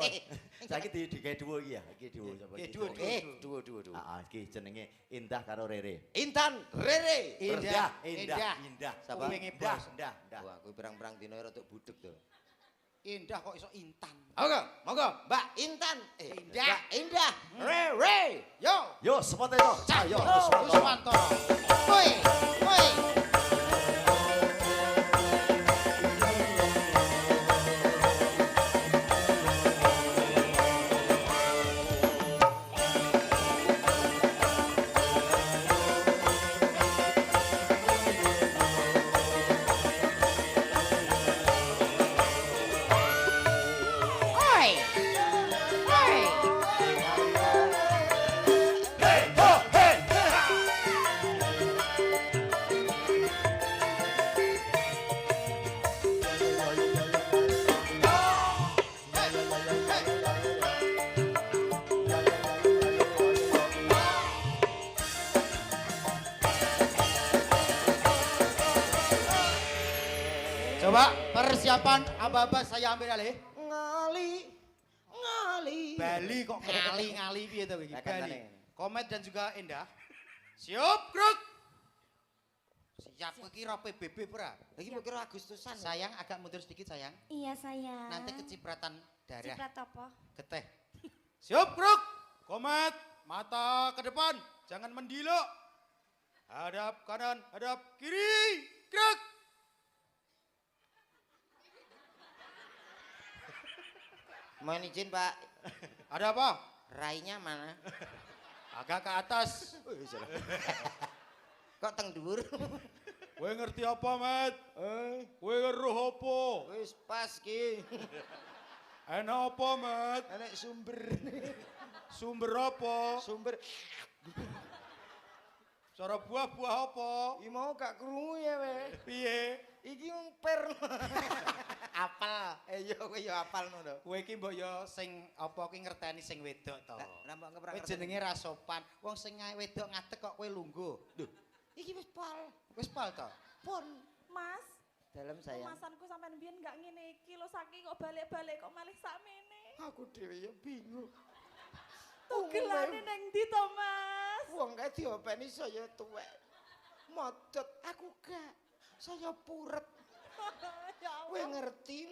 Saiki digawe duo iki ya. Iki duo coba. Nggih, iki. duo. Duo. Heeh, iki jenenge Indah karo Rere. Intan Rere. Indah. Sapa? Indah. Wah, kuwi pirang-pirang dina rada budheg to. Indah kok iso intan. Monggo, Mbak Intan. Indah. Mbak Indah. Rere. Yo, Yo, sepote yo. Ayo, Kuswanto. Woi. Coba persiapan aba-aba saya ambil alih. Ngali. Bali kok ngali piye to iki? Lah, Bali. kancane. Komet dan juga Indah. Siap, Kruk. Siap kira PBB pura. Lagi mau kira Agustusan. Sayang agak mundur sedikit sayang. Iya sayang. Nanti kecipratan darah. Ciprat apa? Geteh. Siap, Kruk. Komet, mata ke depan, jangan mendilok. Hadap kanan, hadap kiri. Kruk. Mohon izin, Pak. Ada apa? Rainya mana? Agak ke atas. Kok teng dhuwur? Kowe ngerti apa, Mat? Kowe ngeruh apa? Wis pas ki. Enak apa, Mat? Enek sumber. Sumber apa? Sumber. Cara buah-buah apa? Iki mau gak krungu ya, we. Piye? Iki ngper. Apal. Iya kowe ya apalno to. Kowe iki mbok ya sing apa ki ngerteni sing wedok to. Lah mbok Kowe jenenge ra sopan. Wong sing wedok ngadeg kok kowe lungguh. Lho, iki wis pal. wis pal to? Pun Mas, dalam sayang. kemasanku sampean mbiyen gak ngene iki lho saking kok balik-balik kok malih sakmene. Aku dhewe ya bingung. Tugelane ning ndi to, Mas? Wong kae diopeni saya tuwek. Modot aku gak. Saya puret. Ya Kowe Allah. ngerti?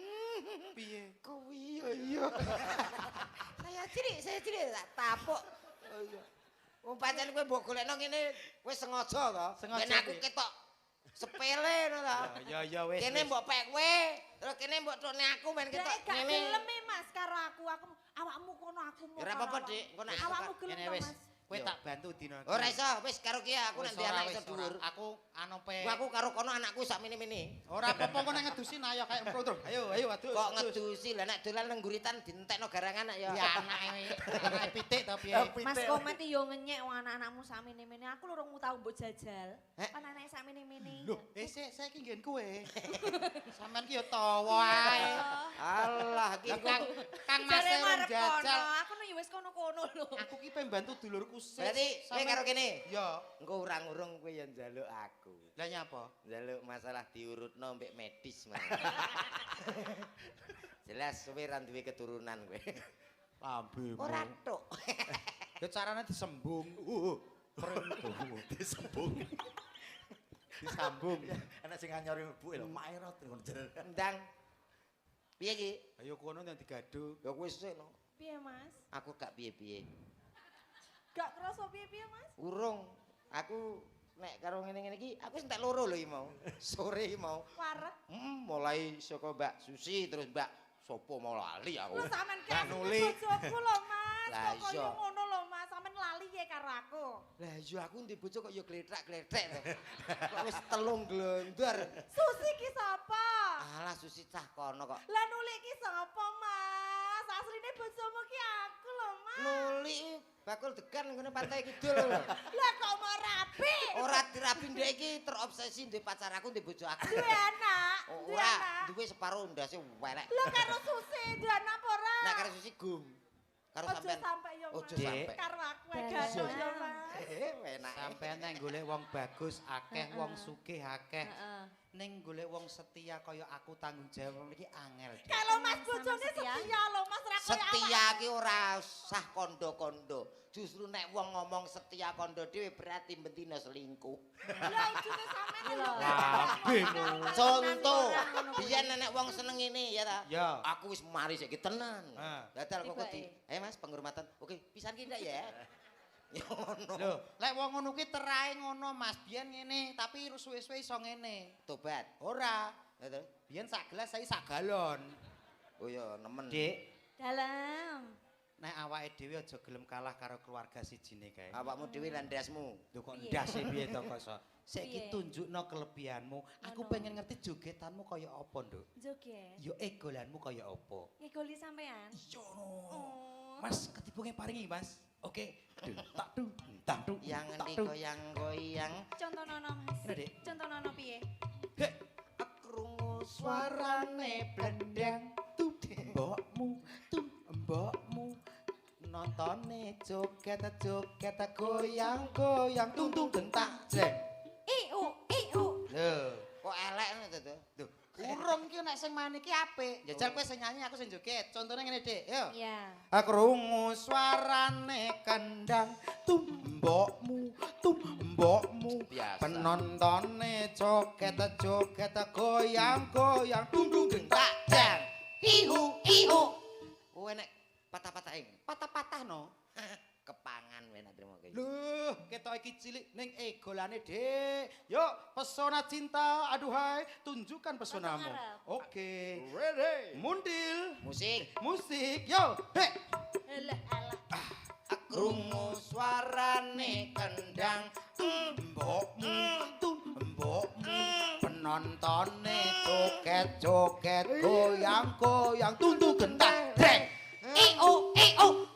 Piye? Kuwi iya. Saya cilik tak tapuk. Oh iya. Wong pancen kowe mbok golekno ngene kowe sengaja to. Sengaja Ben aku kuwi. ketok sepele ngono to. Ya wis. Kene mbok pek kowe, terus kene mbok tokne aku ben Dek ketok gak ngene. gelem Mas karo aku awakmu kono aku mau. Ya ora apa-apa, Dik. Engko nek awakmu gelem Ngene to, wis. Mas. Kowe tak bantu dina iki. ora iso, wis karo ki aku nek Wis, ndek ora, anak wis, iso dhuwur. ora. Aku anu pe. Aku karo kono anakku sak mini-mini. Ora apa-apa kok nek ngedusi nah ya kayak empro terus. Ayo adus. Kok ngedusi lah nek dolan nang guritan dientekno garangan ya. Ya anake pitik to piye. Mas Komet yo ngenyek wong anak-anakmu sak mini-mini. Aku lurung tau mbok jajal. Kan anake sak mini-mini. Loh, saiki nggen kowe. Sampeyan ki ya tawa ae. Allah ki Kang Mas Jare urung marep kono, jajal. aku nu yo wis kono-kono lho. Aku ki pengen bantu dulurku sih. berarti kowe karo kene. Ya. Engko urang-urung kowe ya njaluk aku. Lah nyapa? Njaluk masalah diurutno mbek medis mah. Jelas kowe ra duwe keturunan kowe. Lambemu. Ora tok. Ya carane disembung. Disembung. Disambung. Enak sing anyori mlebu lho, maerot ngono jero. Ndang. Piye ki? Ayo kono yang digadu. Ya kowe sik no. Piye, Mas? Aku gak piye-piye. Gak kerasa piye-piye, Mas? Urung. Aku nek karo ngene-ngene iki aku wis entek loro lho iki mau. Sore iki mau. Wareg. Mulai saka Mbak Susi terus Mbak sopo mau lali aku. Lu sampean Gak kasih nuli. bojoku lho, Mas. Lah, Kok koyo iya. ngono lho, Mas. Sampean lali ya karo aku. Lah iya aku ndek bojo kok ya glethrak-glethek to. Kok wis telung glondor. Susi ki sapa? Alah Susi cah kono kok. Lah nuli ki sapa, Mas? Asline bojomu ki aku lho, Mas. Nuli bakul degan ngene pantai kidul lho. Lah kok mau rapi? Ora dirapi ndek iki terobsesi ndek pacar aku ndek bojo aku. Duwe anak. Duwe Ora, anak. duwe separo ndase welek. Lah karo Susi duwe anak apa ora? Nek karo Susi gum. Karo Ojo sampean. sampai yo, Mas. Ojo sampai. Karo aku gado yo, Mas. Enak. Sampeyan nek golek wong bagus akeh, Heeh. wong sugih akeh. Heeh. Ning golek wong setia kaya aku tanggung jawab iki angel. Dik. Kalau Mas bojone setia. setia lho, Mas ra koyo Setia awak. ki ora usah kondo-kondo. Justru nek wong ngomong setia kondo dhewe berarti bentino selingkuh. Lah ujune sampean lho. Lambemu. Contoh, biyen nek wong seneng ngene ya ta. Ya. Aku wis mari saiki tenan. Ah. Dadal kok Tibake. di. Ayo Mas penghormatan. Oke, pisan ki ndak ya. Ya ngono. Lho, lek wong ngono ki terae ngono Mas, biyen ngene, tapi suwe-suwe iso ngene. Tobat. Ora, Ya to? biyen sak gelas saiki sak galon. Oh ya nemen. Dik, Dalam. nek awake dhewe aja gelem kalah karo keluarga sijine kae. Awakmu dhewe lan ndasmu. Lho kok Piye? ndas e piye to kok iso? Piye? Saiki tunjukno kelebihanmu. Aku Ngono. pengen ngerti jogetanmu kaya apa, Nduk. Joget. Yo egolanmu kaya apa? Ngegoli sampean. Iya no. Oh. Mas ketibunge paringi, Mas. Oke. Tak du, tak du. Yang tak endi du. goyang-goyang. Contohno Mas. Ini, Dik. Contohno piye? Hek, Krungu suarane blendang tumbokmu, tumbokmu. Nontone joget-joget goyang-goyang tung-tung gentak jeng. Iu. Lho, kok elek ngono to. Duh, urung ki nek sing main iki apik. Jajal kowe sing nyanyi aku sing joget. Contone ngene, Dik. Yo. Iya. Krungu suarane kendang tumbokmu, tumbokmu. Biasa. Penontone joget-joget goyang-goyang tung-tung gentak jeng. Ihu, ihu. Kowe nek patah-patahin. Patah-patah no. Kepangan kowe nek trimo kowe. Loh, ketok iki cilik ning egolane, Dik. Yuk, pesona cinta, aduhai, tunjukkan pesonamu. ngarep. Oke. Ready. Mundil. Musik. Musik. Yo, hek. Elah. Krungu suarane kendang. Mbokmu, tumbokmu. Penontone joget-joget goyang-goyang tung-tung gentak. Dreng.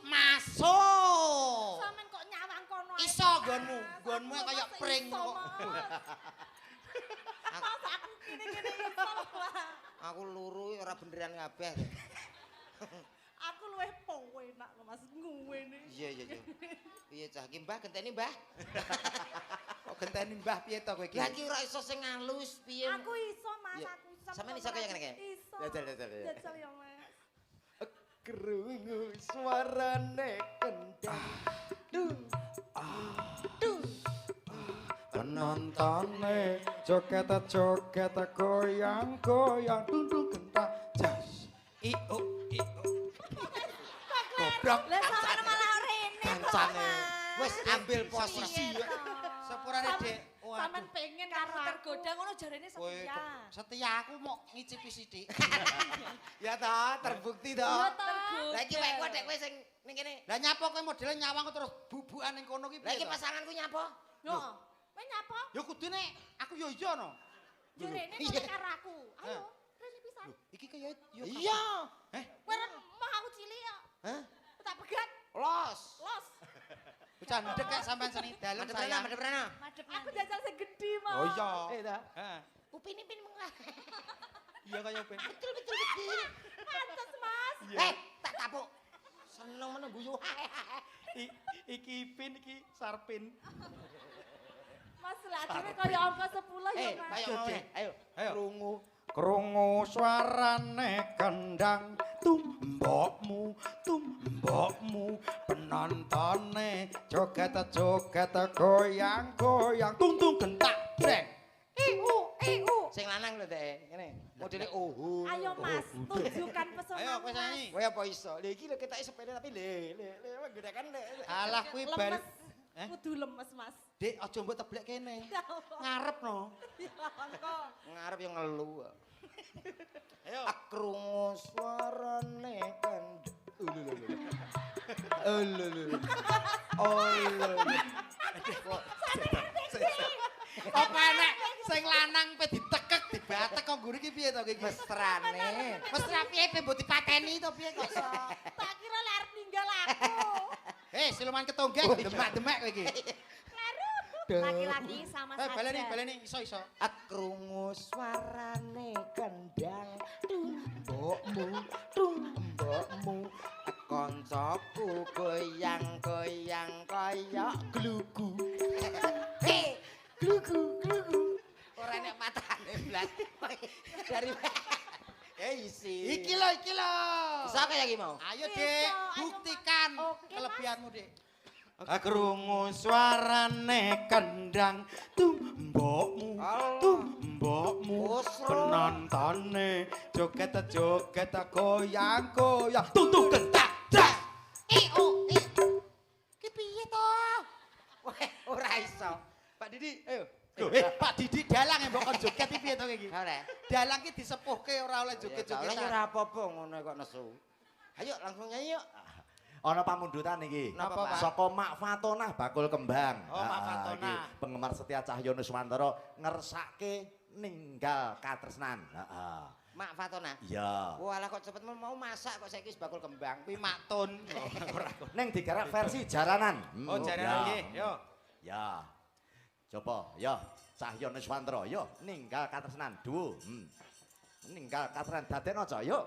Masuk. Sampean kok nyawang kono ae. Iso nggonmu, nggonmu kaya pring kok. Masa aku gini-gini iso lah. Aku luru ora beneran kabeh. Aku luwih penak lho Mas ngene. Iya. Piye cah iki Mbah genteni Mbah? Kok genteni Mbah piye to kowe iki? Lah iki ora iso sing halus piye. Aku iso Mas, Ya, aku iso. sampean iso kaya ngene kae? Iso. Jajal. Jajal ya Mas. Krungu suarane kendang. Penontone joget-joget goyang-goyang tung-tung gentak jas. Goblok. Lah sampean malah rene kok, Kancane. Mas. Wis ambil posisi. Sepurane, Dik. Sampeyan pengen karo tergoda ngono jarene setia. Setia aku mau ngicipi sithik. Ya ta, terbukti to. Iya ta. Lah iki kok dek kowe sing ning kene. Lah nyapa kowe modele nyawang terus bubukan ning kono ki Lah piye? iki pasanganku nyapa? Yo. Kowe nyapa? Ya kudune aku yo iya no. Yo rene kok karo aku. Ayo, rene pisan. Iki kaya yo. Iya. Kowe mau aku cilik ya. Hah? Tak pegat. Los. Los. Candek kayak sampean seni dalem sayang. Madep rena. Aku jajal segede mah. Oh iya. ta. Heeh. Upin-ipin mengalah. Iya kaya upin. Betul betul. Pantes, Mas. Tak tapuk. Seneng meneng guyu. Iki ipin iki sarpin. Mas lajune kaya angka 10 ya, Mas. Ayo mau. Ayo. Krungu. Krungu suarane kendang tumbokmu penontonne joget-joget goyang-goyang tung-tung gentak breng. Sing lanang lho Dek. Ngene. Modele Ayo Mas, tunjukkan pesona. Ayo kowe nyanyi. Kowe apa iso? Lha iki lho ketoke sepeda tapi le gedekan le. Alah kuwi bal. Lemes. Kudu lemes, Mas. Dik aja mbok teblek kene. Ngarep no. Ngarep yo ngelu. Ayo. Akrungu suarane kan. Apa enek sing lanang pe ditekek dibatek kok guru iki piye to iki? Mesrane. Mesra piye pe mbok dipateni to piye kok iso? Tak kira lek arep ninggal aku. Siluman ketonggeng demak-demak kowe iki. Laki-laki sama saja. Baleni iso. Akrungu suarane kendang mbokmu kancaku goyang-goyang kaya glugu. Glugu. Ora nek matane blas. Dari isi. Iki lho. Bisa kaya iki mau. Ayo, Iso, Dik, ayo, buktikan Mas. Oke, Mas. kelebihanmu, Dik. Krungu suarane kendang tumbokmu penontone joget-joget goyang-goyang tung-tung gentak das. Ki piye to? Ora iso. Pak Didi, ayo. Lho, Pak Didi dalang yang mbok kon joget iki piye to iki? Ora. Dalang ki disepuhke ora oleh joget-jogetan. Ora apa-apa ngono kok nesu. Ayo langsung nyanyi yuk. Ana pamundutan iki. Napa, Pak? Saka Mak Fatonah bakul kembang. Oh, Mak Ah, Fatonah. iki penggemar setia Cahyo Nuswantara ngersake ninggal katresnan. Heeh. Mak Fatona. Iya. Walah kok cepet mau masak kok saiki wis bakul kembang. Kuwi maktun. Ning digarap versi jaranan. Oh, jaranan nggih. Yo. Ya. Coba, ya. Cahyo Nuswantara, yo ninggal katresnan. Duh. Ninggal katresnan daden aja, yuk.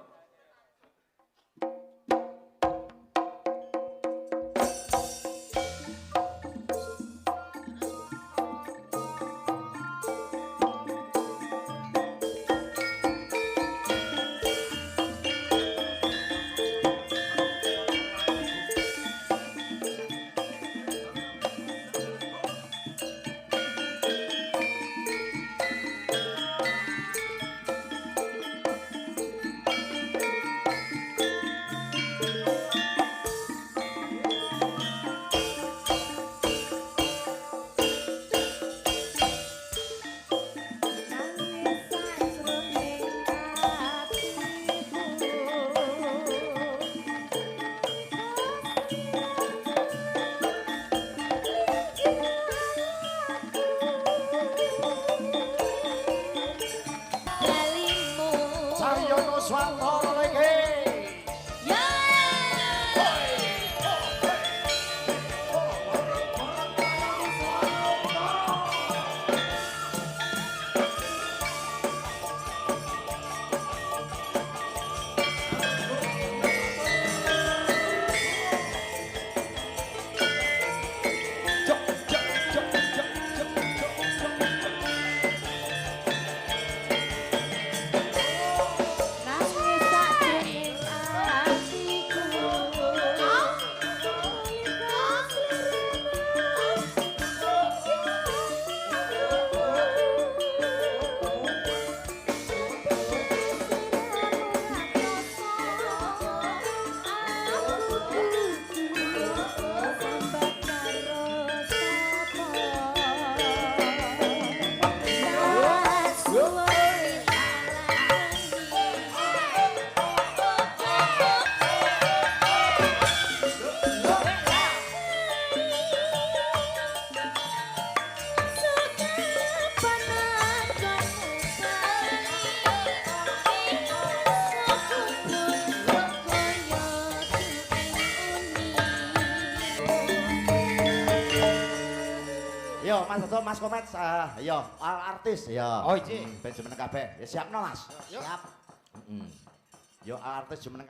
satu Mas Komet, ya artis ya. Oh, iya. Ben jumeneng kabeh. Ya siapno Mas. Siap. Yo artis jumeneng